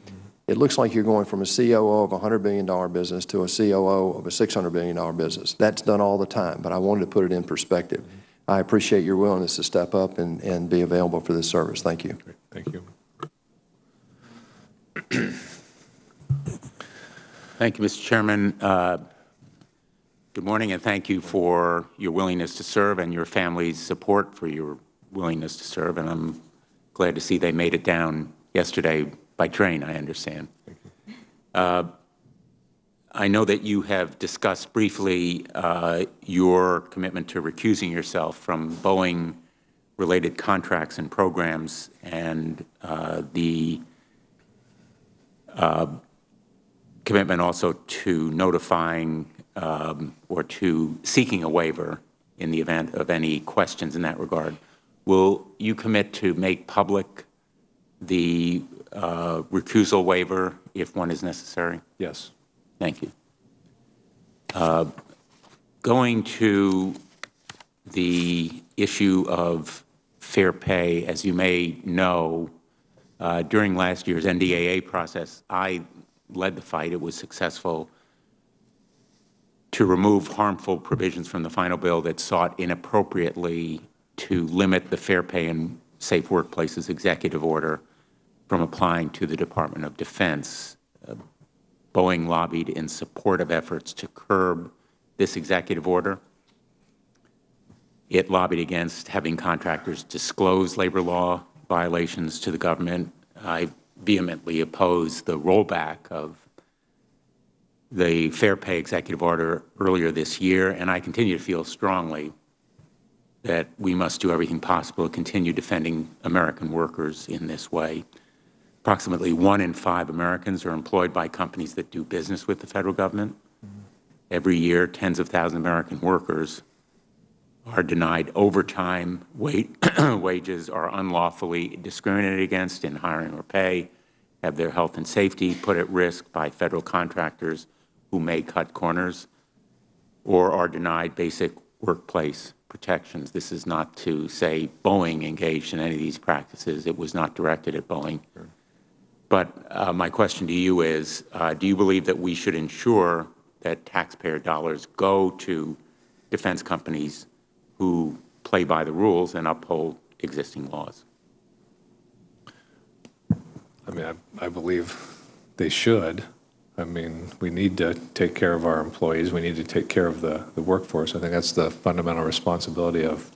it looks like you're going from a COO of a $100 billion business to a COO of a $600 billion business. That's done all the time, but I wanted to put it in perspective. I appreciate your willingness to step up and be available for this service. Thank you. Great. Thank you. Thank you, Mr. Chairman. Good morning, and thank you for your willingness to serve and your family's support for your willingness to serve, and I'm glad to see they made it down yesterday by train, I understand. I know that you have discussed briefly your commitment to recusing yourself from Boeing-related contracts and programs and the commitment also to notifying or to seeking a waiver in the event of any questions in that regard. Will you commit to make public the recusal waiver if one is necessary? Yes. Thank you. Going to the issue of fair pay. As you may know, during last year's NDAA process, I led the fight. It was successful to remove harmful provisions from the final bill that sought inappropriately to limit the Fair Pay and Safe Workplaces executive order from applying to the Department of Defense. Boeing lobbied in support of efforts to curb this executive order. It lobbied against having contractors disclose labor law violations to the government. I vehemently opposed the rollback of the Fair Pay executive order earlier this year, and I continue to feel strongly that we must do everything possible to continue defending American workers in this way. Approximately 1 in 5 Americans are employed by companies that do business with the federal government. Every year, tens of thousands of American workers are denied overtime, wages are unlawfully discriminated against in hiring or pay, have their health and safety put at risk by federal contractors who may cut corners, or are denied basic workplace protections. This is not to say Boeing engaged in any of these practices. It was not directed at Boeing. Sure. But my question to you is, do you believe that we should ensure that taxpayer dollars go to defense companies who play by the rules and uphold existing laws? I mean, I believe they should. I mean, we need to take care of our employees. We need to take care of the workforce. I think that's the fundamental responsibility of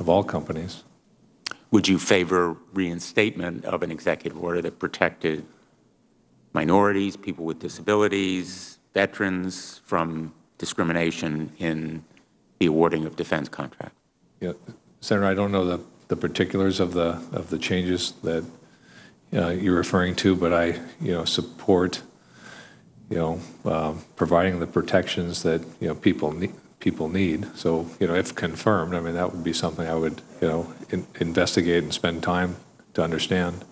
all companies. Would you favor reinstatement of an executive order that protected minorities, people with disabilities, veterans from discrimination in the awarding of defense contracts? Yeah, Senator, I don't know the particulars of the changes that you're referring to, but I support providing the protections that people need. So if confirmed, I mean that would be something I would investigate and spend time to understand.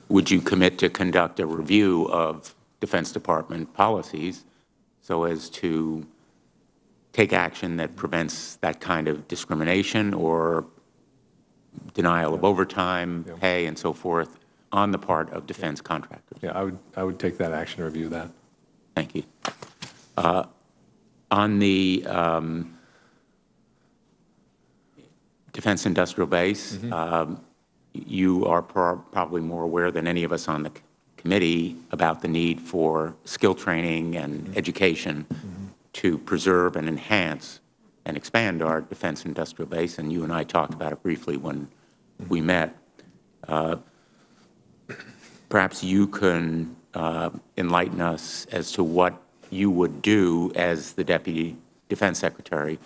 Would you commit to conduct a review of Defense Department policies so as to take action that prevents that kind of discrimination or denial of overtime, pay, and so forth on the part of defense contractors? Yeah, I would take that action to review that. Thank you. On the defense industrial base, you are probably more aware than any of us on the committee about the need for skill training and education to preserve and enhance and expand our defense industrial base, and you and I talked about it briefly when we met. Perhaps you can enlighten us as to what you would do as the Deputy Defense Secretary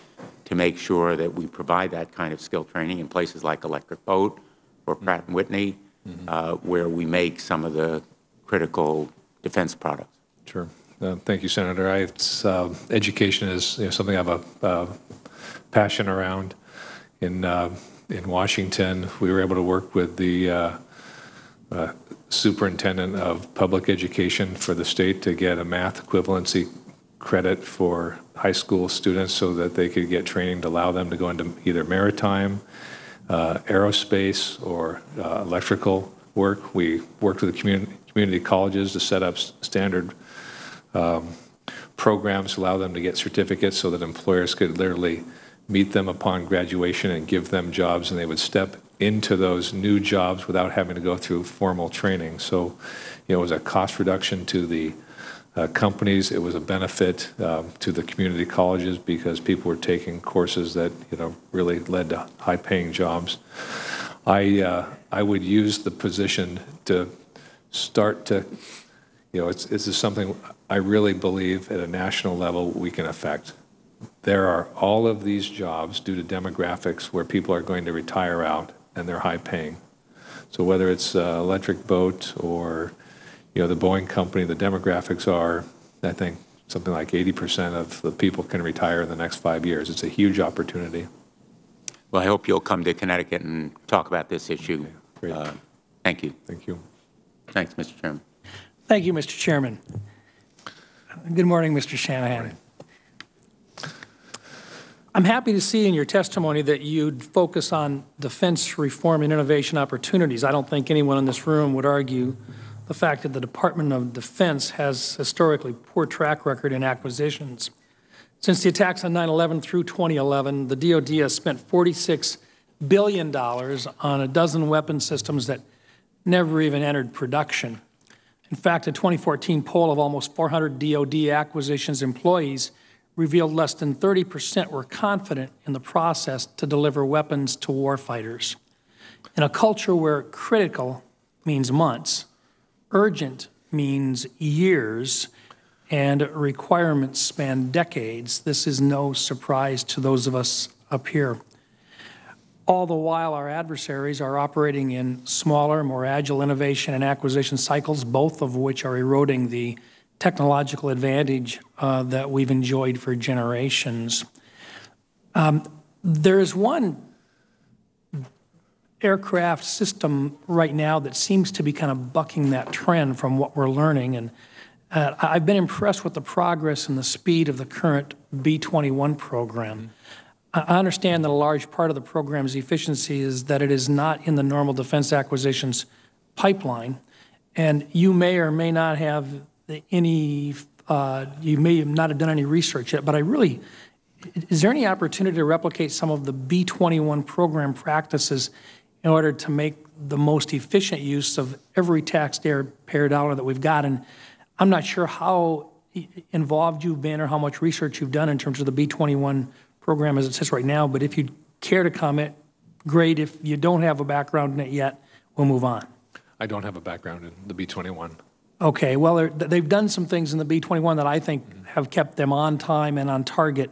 to make sure that we provide that kind of skill training in places like Electric Boat or Pratt & Whitney, where we make some of the critical defense products. Sure. Thank you, Senator. Education is something I have a passion around. In Washington, we were able to work with the superintendent of public education for the state to get a math equivalency credit for high school students so that they could get training to allow them to go into either maritime, aerospace, or electrical work. We worked with the community colleges to set up standard programs to allow them to get certificates so that employers could literally meet them upon graduation and give them jobs, and they would step into those new jobs without having to go through formal training. So, it was a cost reduction to the companies. It was a benefit to the community colleges because people were taking courses that really led to high-paying jobs. I would use the position to start to, this is something I really believe at a national level we can affect. There are all of these jobs due to demographics where people are going to retire out and they're high paying. So whether it's Electric Boat or the Boeing Company, the demographics are, I think, something like 80% of the people can retire in the next 5 years. It's a huge opportunity. Well, I hope you'll come to Connecticut and talk about this issue. Okay, great. Thank you. Thank you. Thanks, Mr. Chairman. Thank you, Mr. Chairman. Good morning, Mr. Shanahan. I'm happy to see in your testimony that you'd focus on defense reform and innovation opportunities. I don't think anyone in this room would argue the fact that the Department of Defense has historically poor track record in acquisitions. Since the attacks on 9/11 through 2011, the DoD has spent $46 billion on a dozen weapon systems that never even entered production. In fact, a 2014 poll of almost 400 DoD acquisitions employees revealed less than 30% were confident in the process to deliver weapons to warfighters. In a culture where critical means months, urgent means years, and requirements span decades, this is no surprise to those of us up here. All the while, our adversaries are operating in smaller, more agile innovation and acquisition cycles, both of which are eroding the technological advantage that we've enjoyed for generations. There is one aircraft system right now that seems to be kind of bucking that trend from what we're learning, and I've been impressed with the progress and the speed of the current B-21 program. I understand that a large part of the program's efficiency is that it is not in the normal defense acquisitions pipeline, and you may or may not have any, you may not have done any research yet, but is there any opportunity to replicate some of the B-21 program practices in order to make the most efficient use of every taxpayer dollar that we've got? And I'm not sure how involved you've been or how much research you've done in terms of the B-21 program as it sits right now, but if you'd care to comment, great. If you don't have a background in it yet, we'll move on. I don't have a background in the B-21. Okay, well, they've done some things in the B-21 that I think have kept them on time and on target,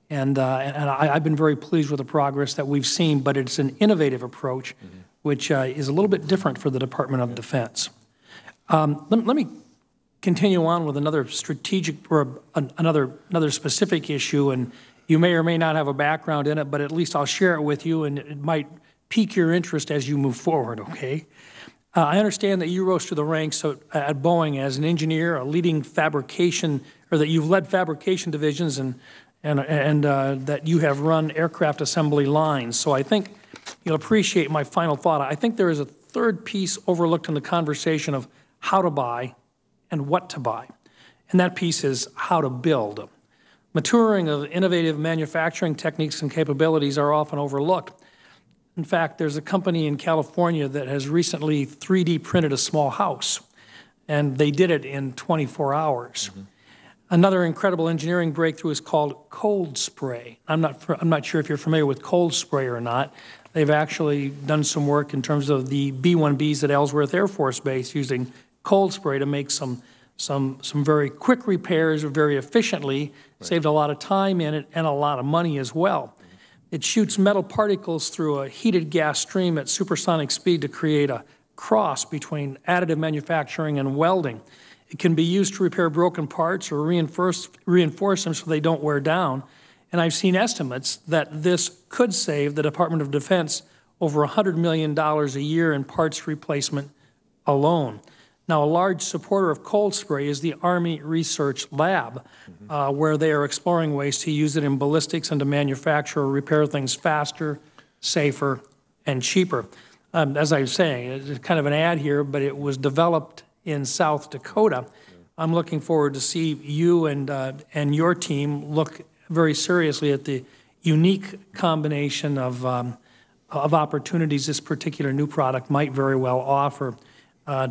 and I've been very pleased with the progress that we've seen, but it's an innovative approach, which is a little bit different for the Department of Defense. Let me continue on with another strategic or another specific issue, and you may or may not have a background in it, but at least I'll share it with you, and it might pique your interest as you move forward, okay? I understand that you rose through the ranks at Boeing as an engineer, a leading fabrication, or that you've led fabrication divisions and that you have run aircraft assembly lines. So I think you'll appreciate my final thought. I think there is a third piece overlooked in the conversation of how to buy and what to buy, and that piece is how to build. Maturing of innovative manufacturing techniques and capabilities are often overlooked. In fact, there's a company in California that has recently 3D printed a small house, and they did it in 24 hours. Another incredible engineering breakthrough is called cold spray. I'm not sure if you're familiar with cold spray or not. They've actually done some work in terms of the B-1Bs at Ellsworth Air Force Base using cold spray to make some very quick repairs very efficiently, saved a lot of time in it and a lot of money as well. It shoots metal particles through a heated gas stream at supersonic speed to create a cross between additive manufacturing and welding. It can be used to repair broken parts or reinforce them so they don't wear down. And I've seen estimates that this could save the Department of Defense over $100 million a year in parts replacement alone. Now, a large supporter of cold spray is the Army Research Lab, where they are exploring ways to use it in ballistics and to manufacture or repair things faster, safer, and cheaper. As I was saying, it's kind of an ad here, but it was developed in South Dakota. I'm looking forward to see you and your team look very seriously at the unique combination of opportunities this particular new product might very well offer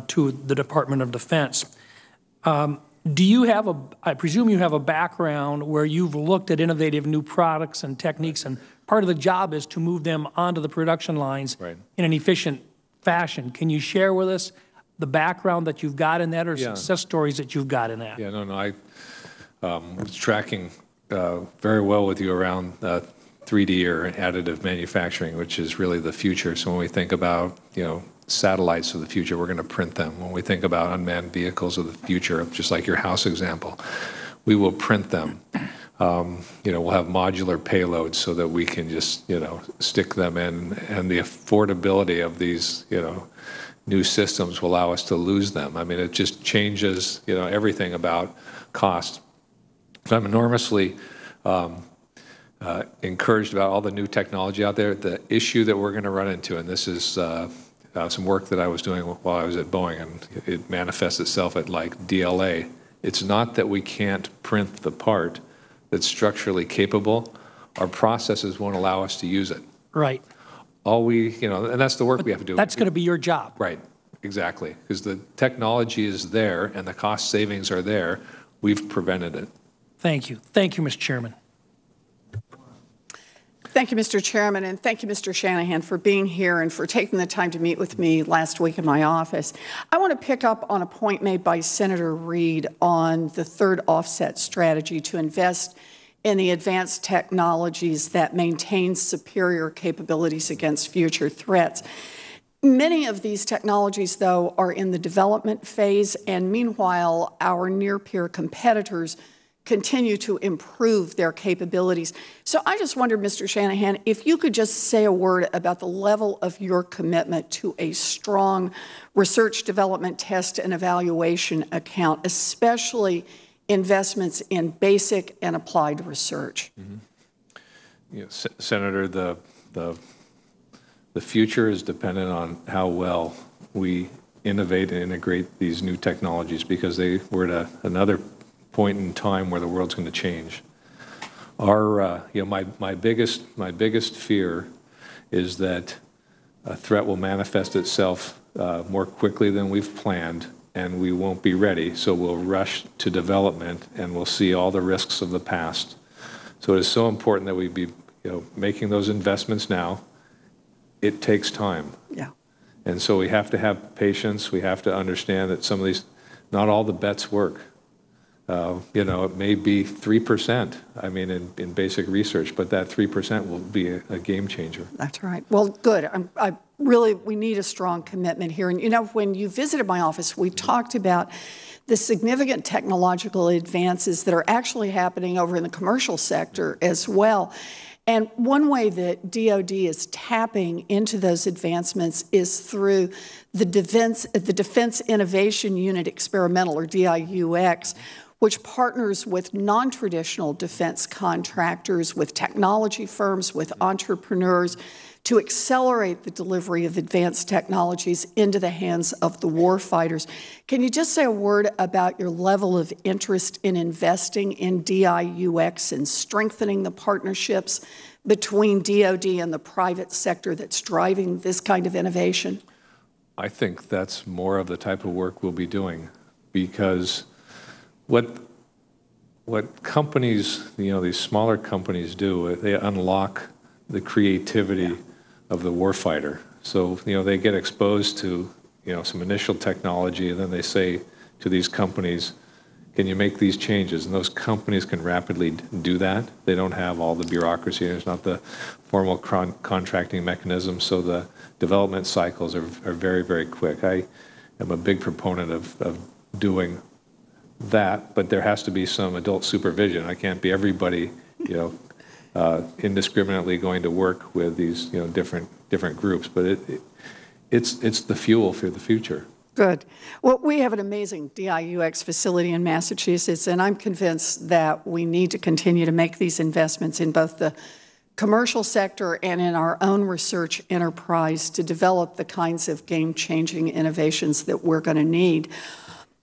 to the Department of Defense. Do you have I presume you have a background where you've looked at innovative new products and techniques, and part of the job is to move them onto the production lines in an efficient fashion. Can you share with us the background that you've got in that, or success stories that you've got in that? Yeah, no, I was tracking very well with you around 3D or additive manufacturing, which is really the future. So when we think about, satellites of the future, we're going to print them. When we think about unmanned vehicles of the future, just like your house example, we will print them. We'll have modular payloads so that we can just, stick them in, and the affordability of these, new systems will allow us to lose them. I mean, it just changes, everything about cost. So I'm enormously encouraged about all the new technology out there. The issue that we're going to run into, and this is some work that I was doing while I was at Boeing, and it manifests itself at like DLA. It's not that we can't print the part that's structurally capable. Our processes won't allow us to use it. Right. All we, and that's the work we have to do. That's going to be your job. Right, exactly. Because the technology is there and the cost savings are there. We've prevented it. Thank you. Thank you, Mr. Chairman. Thank you, Mr. Chairman, and thank you, Mr. Shanahan, for being here and for taking the time to meet with me last week in my office. I want to pick up on a point made by Senator Reid on the third offset strategy to invest in the advanced technologies that maintain superior capabilities against future threats. Many of these technologies, though, are in the development phase, and meanwhile, our near-peer competitors continue to improve their capabilities. So I just wondered, Mr. Shanahan, if you could just say a word about the level of your commitment to a strong research, development, test, and evaluation account, especially investments in basic and applied research. Mm-hmm. Senator, the future is dependent on how well we innovate and integrate these new technologies, because we're at another point in time where the world's going to change. Our, my biggest fear is that a threat will manifest itself more quickly than we've planned, and we won't be ready. So we'll rush to development, and we'll see all the risks of the past. So it is so important that we be, making those investments now. It takes time. Yeah. And so we have to have patience. We have to understand that some of these, not all the bets work. It may be 3%, in basic research, but that 3% will be a game changer. That's right. Well, good. We need a strong commitment here. And, when you visited my office, we talked about the significant technological advances that are actually happening over in the commercial sector as well. And one way that DoD is tapping into those advancements is through the Defense Innovation Unit Experimental, or DIUX, which partners with non-traditional defense contractors, with technology firms, with entrepreneurs, to accelerate the delivery of advanced technologies into the hands of the warfighters. Can you just say a word about your level of interest in investing in DIUX and strengthening the partnerships between DoD and the private sector that's driving this kind of innovation? I think that's more of the type of work we'll be doing, because what companies, these smaller companies do, they unlock the creativity of the warfighter. So, they get exposed to, some initial technology, and then they say to these companies, can you make these changes? And those companies can rapidly do that. They don't have all the bureaucracy. There's not the formal contracting mechanism, so the development cycles are very, very quick. I am a big proponent of doing that, but there has to be some adult supervision. I can't be everybody, indiscriminately going to work with these, different groups. But it's the fuel for the future. Good. Well, we have an amazing DIUX facility in Massachusetts, and I'm convinced that we need to continue to make these investments in both the commercial sector and in our own research enterprise to develop the kinds of game-changing innovations that we're going to need.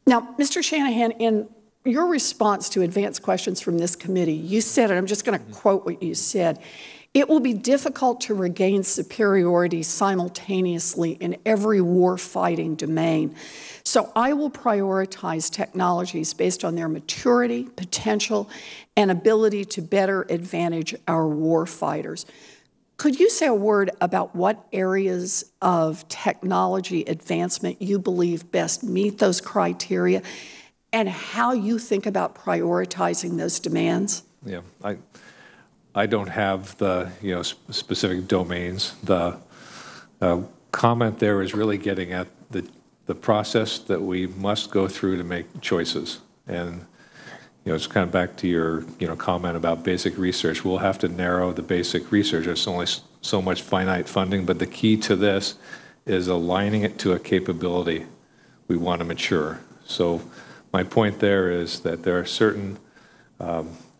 Now, Mr. Shanahan, in your response to advanced questions from this committee, you said, and I'm just going to quote what you said, it will be difficult to regain superiority simultaneously in every war-fighting domain. So I will prioritize technologies based on their maturity, potential, and ability to better advantage our war fighters. Could you say a word about what areas of technology advancement you believe best meet those criteria and how you think about prioritizing those demands? Yeah, I don't have the specific domains. The comment there is really getting at the process that we must go through to make choices. And it's kind of back to your comment about basic research. We'll have to narrow the basic research. There's only so much finite funding, but the key to this is aligning it to a capability we want to mature. So my point there is that there are certain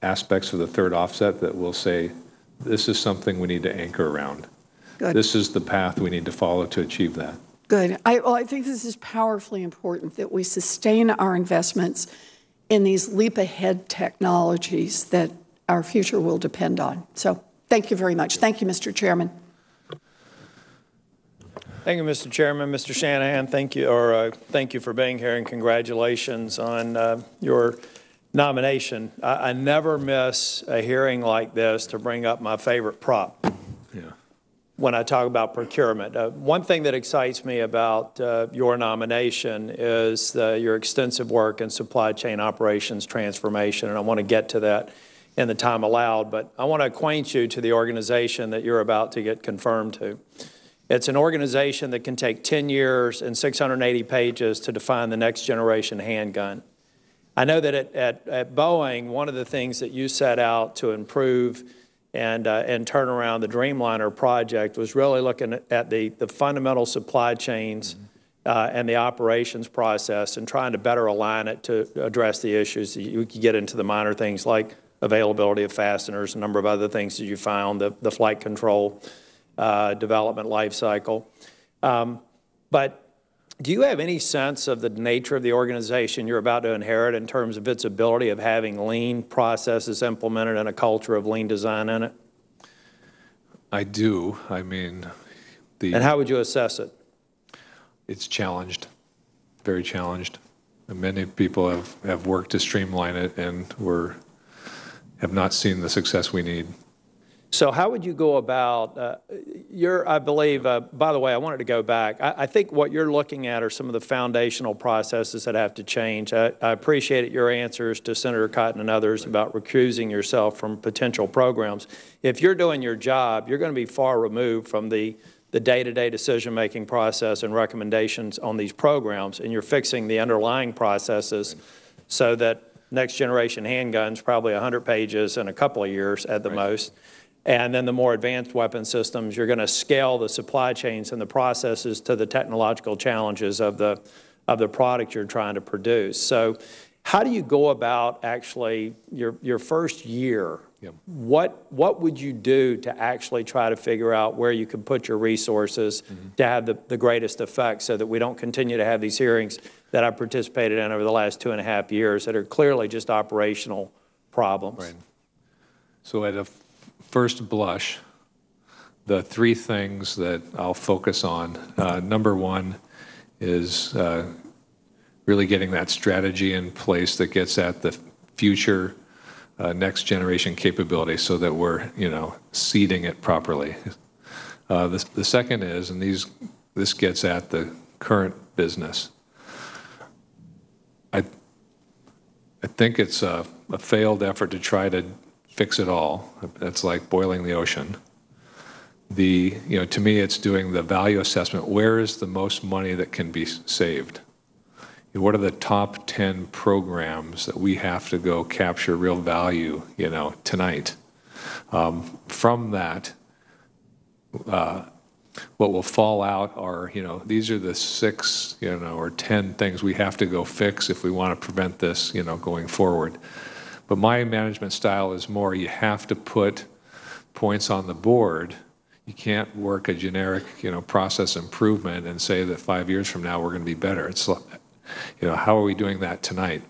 aspects of the third offset that we'll say this is something we need to anchor around. Good. This is the path we need to follow to achieve that. Good. I think this is powerfully important that we sustain our investments in these leap-ahead technologies that our future will depend on. So thank you very much. Thank you, Mr. Chairman. Thank you, Mr. Chairman. Mr. Shanahan, thank you for being here, and congratulations on your nomination. I never miss a hearing like this to bring up my favorite prop when I talk about procurement. One thing that excites me about your nomination is your extensive work in supply chain operations transformation, and I want to get to that in the time allowed, but I want to acquaint you to the organization that you're about to get confirmed to. It's an organization that can take 10 years and 680 pages to define the next generation handgun. I know that at Boeing, one of the things that you set out to improve and turn around the Dreamliner project was really looking at the fundamental supply chains and the operations process and trying to better align it to address the issues. You could get into the minor things like availability of fasteners, a number of other things that you found, the flight control development life cycle. But do you have any sense of the nature of the organization you're about to inherit in terms of its ability of having lean processes implemented and a culture of lean design in it? I do. I mean, and how would you assess it? It's challenged, very challenged. And many people have worked to streamline it and have not seen the success we need. So how would you go about I believe, by the way, I wanted to go back. I think what you're looking at are some of the foundational processes that have to change. I appreciated your answers to Senator Cotton and others about recusing yourself from potential programs. If you're doing your job, you're going to be far removed from the day-to-day decision-making process and recommendations on these programs, and you're fixing the underlying processes so that next-generation handguns, probably 100 pages in a couple of years at the most. And then the more advanced weapon systems, you're going to scale the supply chains and the processes to the technological challenges of the product you're trying to produce. So how do you go about actually your first year? Yep. What would you do to actually try to figure out where you can put your resources to have the greatest effect so that we don't continue to have these hearings that I've participated in over the last 2.5 years that are clearly just operational problems? Right. So at a first blush, the three things that I'll focus on, number one is really getting that strategy in place that gets at the future next generation capability so that we're, seeding it properly. The second is, and this gets at the current business, I think it's a failed effort to try to fix it all. It's like boiling the ocean. To me, it's doing the value assessment. Where is the most money that can be saved? What are the top 10 programs that we have to go capture real value, tonight? From that, what will fall out are, these are the 6, or 10 things we have to go fix if we want to prevent this, going forward. But my management style is more, you have to put points on the board. You can't work a generic, process improvement and say that 5 years from now we're going to be better. It's, how are we doing that tonight?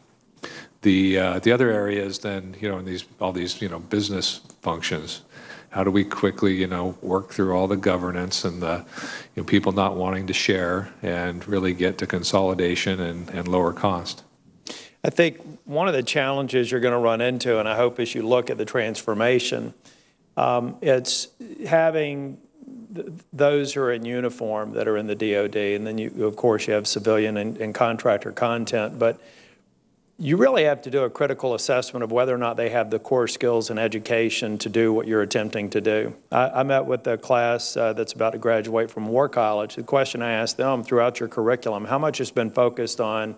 The other area is then, in all these, business functions, how do we quickly, work through all the governance and the people not wanting to share and really get to consolidation and lower cost? I think one of the challenges you're going to run into, and I hope as you look at the transformation, it's having those who are in uniform that are in the DOD, and then of course you have civilian and contractor content, but you really have to do a critical assessment of whether or not they have the core skills and education to do what you're attempting to do. I met with a class that's about to graduate from War College. The question I asked them throughout your curriculum, how much has been focused on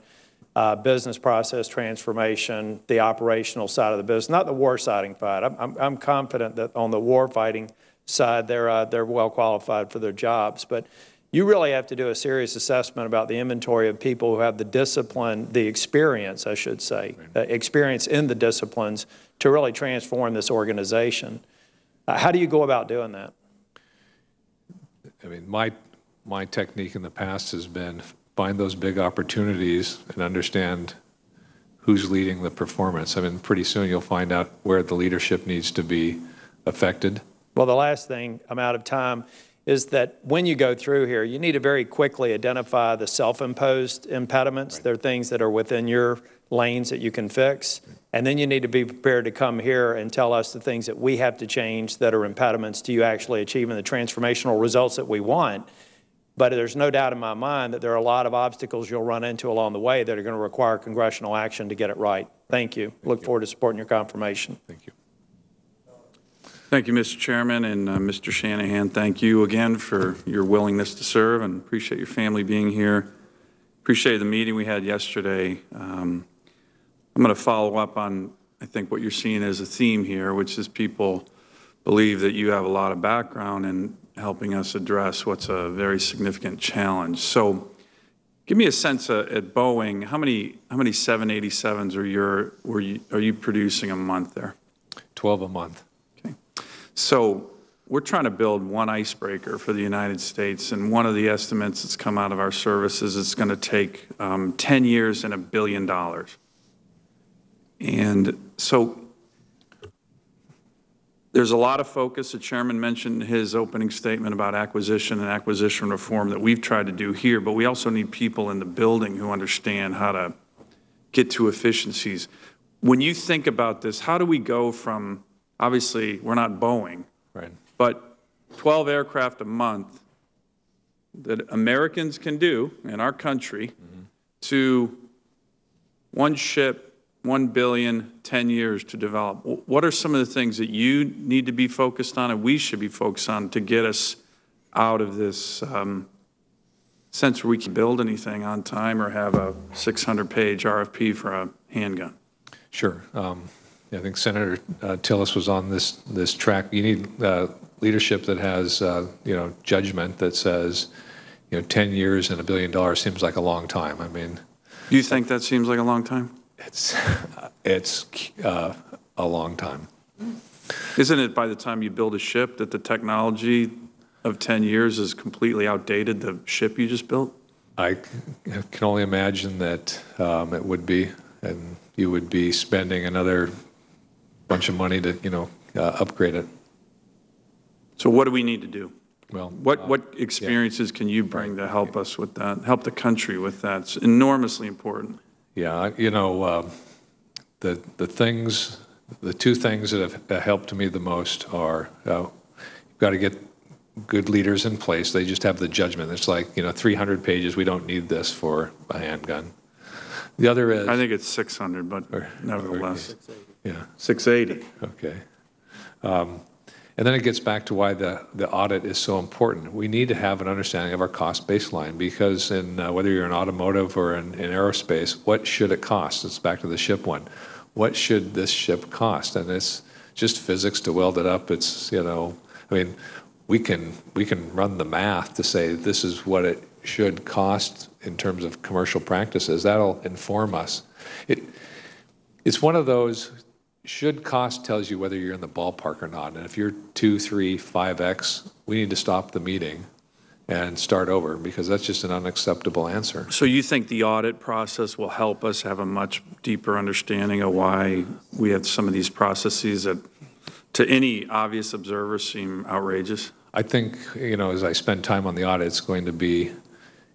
business process transformation, the operational side of the business, not the war fighting side. I'm confident that on the war fighting side, they're well qualified for their jobs. But you really have to do a serious assessment about the inventory of people who have the discipline, the experience, I should say, experience in the disciplines to really transform this organization. How do you go about doing that? I mean, my technique in the past has been find those big opportunities and understand who's leading the performance. I mean, pretty soon you'll find out where the leadership needs to be affected. Well, the last thing, I'm out of time, is that when you go through here, you need to very quickly identify the self-imposed impediments. Right. They're things that are within your lanes that you can fix. And then you need to be prepared to come here and tell us the things that we have to change that are impediments to you actually achieving the transformational results that we want. But there's no doubt in my mind that there are a lot of obstacles you'll run into along the way that are going to require congressional action to get it right. Thank you. Look forward to supporting your confirmation. Thank you. Thank you, Mr. Chairman, and Mr. Shanahan, thank you again for your willingness to serve, and appreciate your family being here. Appreciate the meeting we had yesterday. I'm going to follow up on, I think, what you're seeing as a theme here, which is people believe that you have a lot of background in helping us address what's a very significant challenge. So give me a sense at Boeing, how many 787s are you producing a month there? 12 a month. So we're trying to build one icebreaker for the United States, and one of the estimates that's come out of our services is going to take 10 years and $1 billion. And so there's a lot of focus. The chairman mentioned his opening statement about acquisition and acquisition reform that we've tried to do here, but we also need people in the building who understand how to get to efficiencies. When you think about this, how do we go from, obviously, we're not Boeing, right, but 12 aircraft a month that Americans can do in our country to one ship, 1 billion, 10 years to develop? What are some of the things that you need to be focused on and we should be focused on to get us out of this sense where we can build anything on time or have a 600-page RFP for a handgun? Sure. I think Senator Tillis was on this track. You need leadership that has, judgment that says, 10 years and $1 billion seems like a long time. I mean, do you think that seems like a long time? It's a long time. Isn't it by the time you build a ship that the technology of 10 years is completely outdated, the ship you just built? I can only imagine that it would be, and you would be spending another bunch of money to, upgrade it. So what do we need to do? Well, what experiences can you bring to help us with that, help the country with that? It's enormously important. Yeah, the two things that have helped me the most are you've got to get good leaders in place. They just have the judgment. It's like, 300 pages, we don't need this for a handgun. The other is... I think it's 600, but nevertheless. 680. Yeah. 680. Okay. And then it gets back to why the audit is so important. We need to have an understanding of our cost baseline, because in whether you're in automotive or in aerospace, what should it cost? It's back to the ship one. What should this ship cost? And it's just physics to weld it up. It's, we can run the math to say this is what it should cost in terms of commercial practices. That'll inform us. It's one of those, should cost tells you whether you're in the ballpark or not. And if you're 2, 3, 5x, we need to stop the meeting and start over, because that's just an unacceptable answer. So you think the audit process will help us have a much deeper understanding of why we have some of these processes that to any obvious observer seem outrageous? I think, as I spend time on the audit, it's going to be,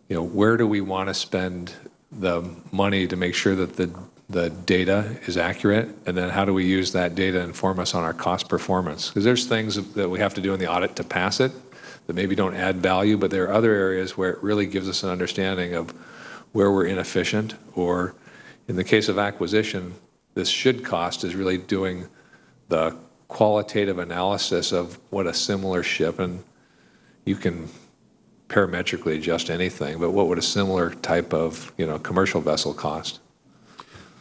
where do we want to spend the money to make sure that the data is accurate, and then how do we use that data to inform us on our cost performance? Because there's things that we have to do in the audit to pass it that maybe don't add value, but there are other areas where it really gives us an understanding of where we're inefficient, or in the case of acquisition, this should cost is really doing the qualitative analysis of what a similar ship, and you can parametrically adjust anything, but what would a similar type of commercial vessel cost?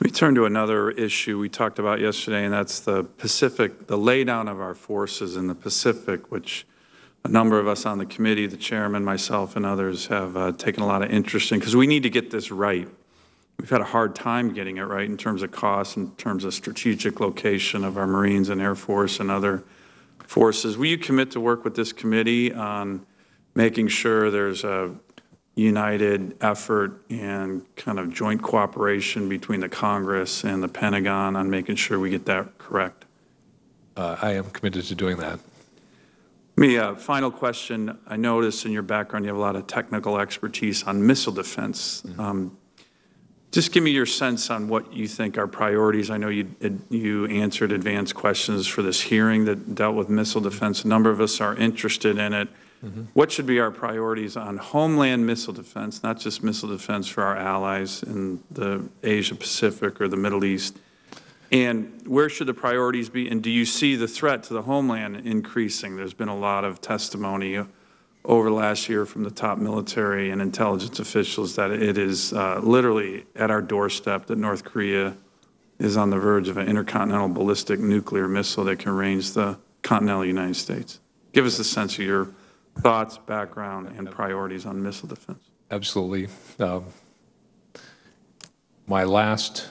Let me turn to another issue we talked about yesterday, and that's the Pacific, the laydown of our forces in the Pacific, which a number of us on the committee, the chairman, myself, and others have taken a lot of interest in, because we need to get this right. We've had a hard time getting it right in terms of cost, in terms of strategic location of our Marines and Air Force and other forces. Will you commit to work with this committee on making sure there's a united effort and kind of joint cooperation between the Congress and the Pentagon on making sure we get that correct? I am committed to doing that. Final question. I noticed in your background you have a lot of technical expertise on missile defense. Just give me your sense on what you think are priorities. I know you answered advanced questions for this hearing that dealt with missile defense. A number of us are interested in it. What should be our priorities on homeland missile defense, not just missile defense for our allies in the Asia Pacific or the Middle East? And where should the priorities be? And do you see the threat to the homeland increasing? There's been a lot of testimony over the last year from the top military and intelligence officials that it is literally at our doorstep that North Korea is on the verge of an intercontinental ballistic nuclear missile that can range the continental United States. Give us a sense of your thoughts, background, and priorities on missile defense. Absolutely. My last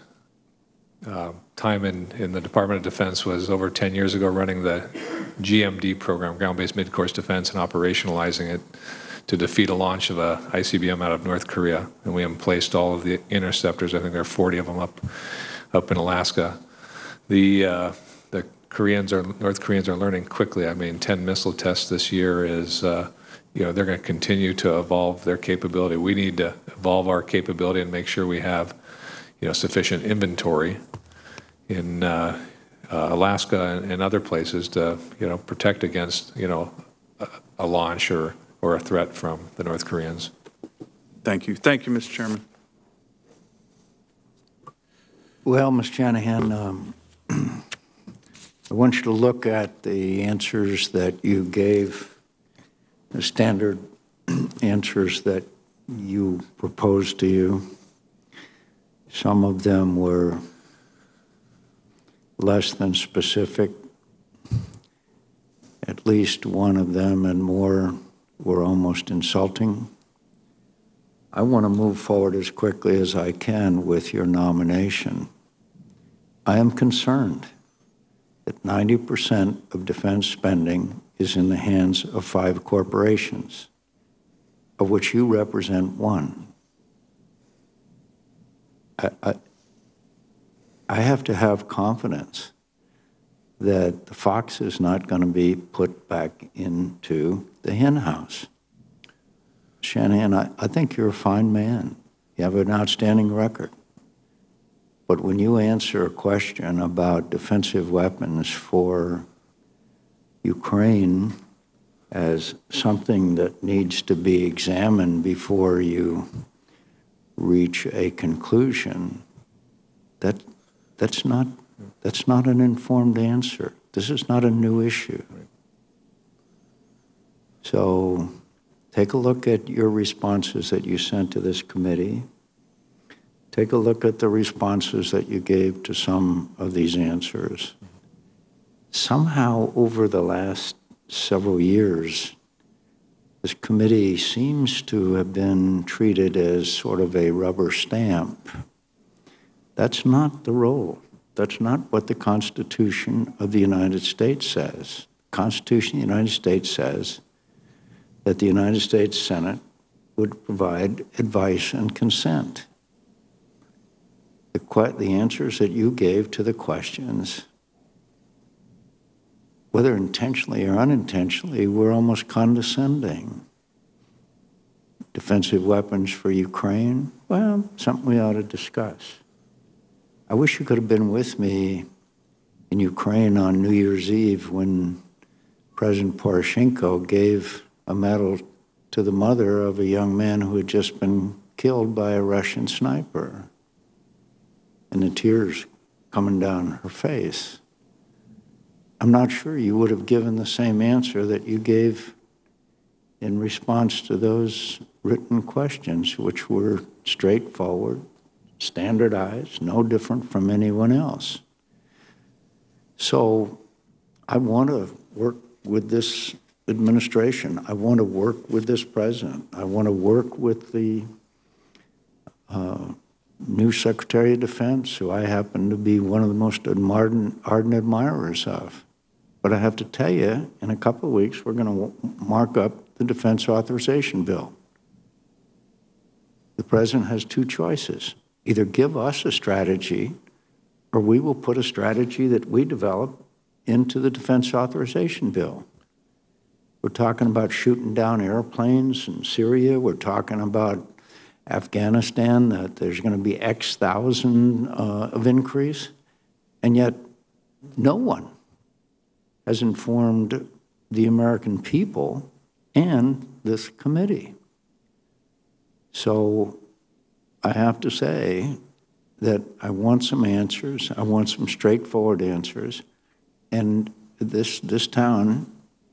time in the Department of Defense was over 10 years ago, running the GMD program, Ground-Based Mid-Course Defense, and operationalizing it to defeat a launch of a ICBM out of North Korea. And we emplaced all of the interceptors. I think there are 40 of them up in Alaska. The North Koreans are learning quickly. I mean, 10 missile tests this year is, they're going to continue to evolve their capability. We need to evolve our capability and make sure we have, sufficient inventory in Alaska and other places to, protect against, a launch or a threat from the North Koreans. Thank you. Thank you, Mr. Chairman. Well, Ms. Shanahan, I want you to look at the answers that you gave, the standard answers that you proposed to you. Some of them were less than specific. At least one of them and more were almost insulting. I want to move forward as quickly as I can with your nomination. I am concerned that 90% of defense spending is in the hands of 5 corporations, of which you represent one. I have to have confidence that the fox is not going to be put back into the hen house. Shanahan, I think you're a fine man. You have an outstanding record. But when you answer a question about defensive weapons for Ukraine as something that needs to be examined before you reach a conclusion, that's not an informed answer. This is not a new issue. So take a look at your responses that you sent to this committee. Take a look at the responses that you gave to some of these answers. Somehow, over the last several years, this committee seems to have been treated as sort of a rubber stamp. That's not the role. That's not what the Constitution of the United States says. The Constitution of the United States says that the United States Senate would provide advice and consent. The answers that you gave to the questions, whether intentionally or unintentionally, were almost condescending. Defensive weapons for Ukraine? Well, something we ought to discuss. I wish you could have been with me in Ukraine on New Year's Eve when President Poroshenko gave a medal to the mother of a young man who had just been killed by a Russian sniper, and the tears coming down her face. I'm not sure you would have given the same answer that you gave in response to those written questions, which were straightforward, standardized, no different from anyone else. So I want to work with this administration. I want to work with this president. I want to work with the new Secretary of Defense, who I happen to be one of the most ardent admirers of. But I have to tell you, in a couple of weeks, we're going to mark up the defense authorization bill. The president has two choices. Either give us a strategy, or we will put a strategy that we develop into the defense authorization bill. We're talking about shooting down airplanes in Syria. We're talking about Afghanistan, that there's going to be X thousand of increase. And yet no one has informed the American people and this committee. So I have to say that I want some answers. I want some straightforward answers. And this town,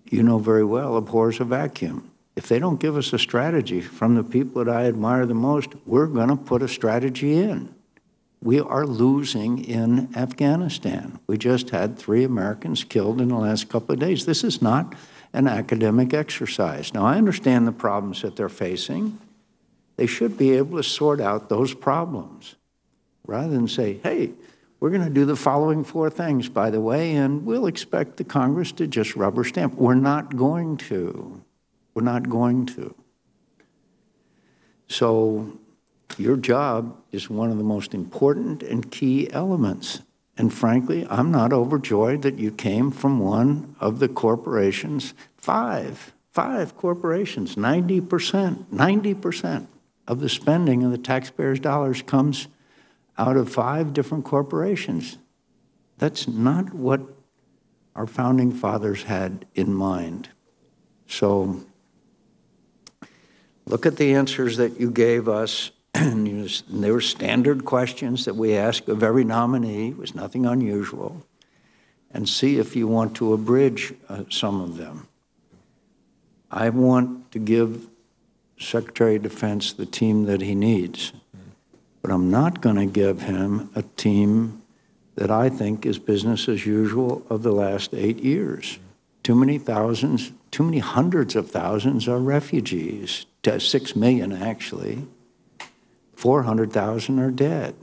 you know very well, abhors a vacuum. If they don't give us a strategy from the people that I admire the most, we're going to put a strategy in. We are losing in Afghanistan. We just had 3 Americans killed in the last couple of days. This is not an academic exercise. Now, I understand the problems that they're facing. They should be able to sort out those problems rather than say, hey, we're going to do the following 4 things, by the way, and we'll expect the Congress to just rubber stamp. We're not going to. We're not going to. So your job is one of the most important and key elements. And frankly, I'm not overjoyed that you came from one of the corporations, five corporations, 90% of the spending of the taxpayers' dollars comes out of 5 different corporations. That's not what our founding fathers had in mind. So look at the answers that you gave us. And they were standard questions that we ask of every nominee. It was nothing unusual. And see if you want to abridge some of them. I want to give Secretary of Defense the team that he needs. But I'm not going to give him a team that I think is business as usual of the last 8 years. Too many hundreds of thousands are refugees. 6 million, actually. 400,000 are dead.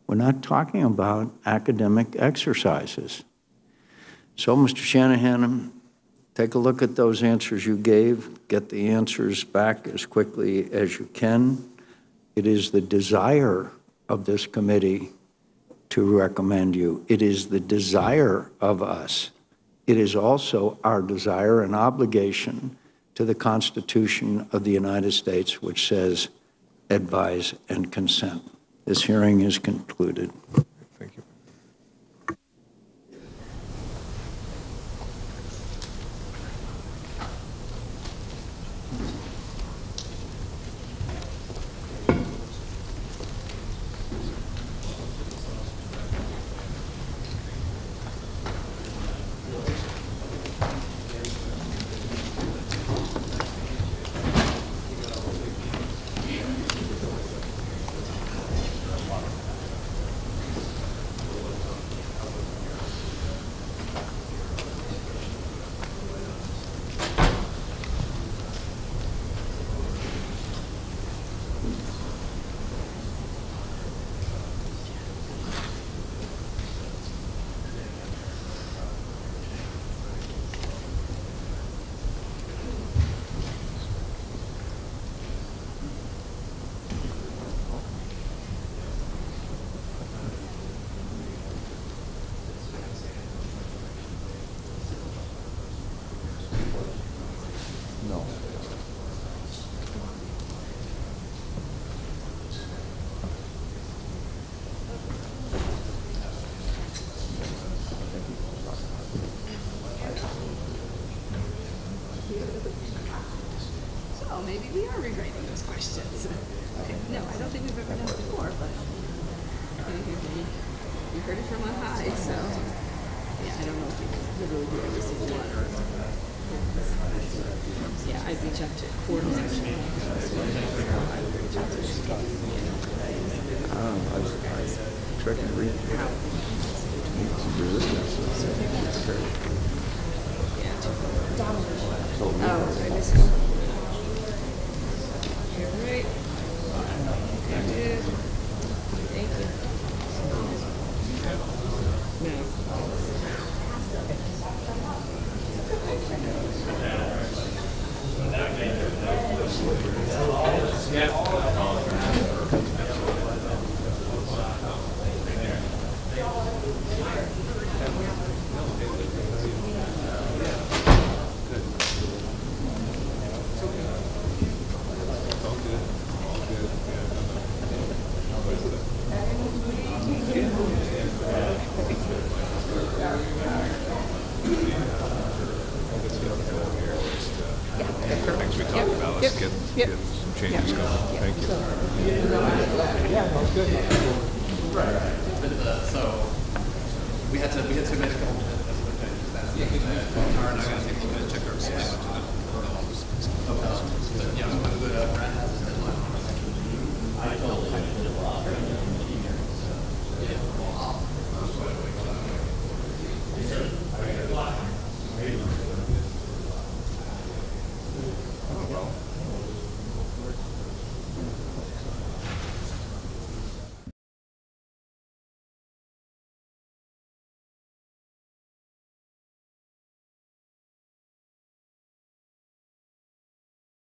We're not talking about academic exercises. So, Mr. Shanahan, take a look at those answers you gave. Get the answers back as quickly as you can. It is the desire of this committee to recommend you. It is the desire of us. It is also our desire and obligation to the Constitution of the United States, which says, advise and consent. This hearing is concluded. Thank you. Maybe we are rewriting those questions. Okay. No, I don't think we've ever done it before, but you heard it from on high, so yeah, I don't know if we can literally do every single one or yeah, I reach out to coordination. I reach out to I was expecting to read. Oh, I missed it. Right. Thank you. No. Things we talked about, let's get some changes going. Thank you. Yeah, that was good. So we had to make a couple of changes. That's the thing. I got to take a minute to check our slides. Yeah, I'm going to go to Brad has his deadline on.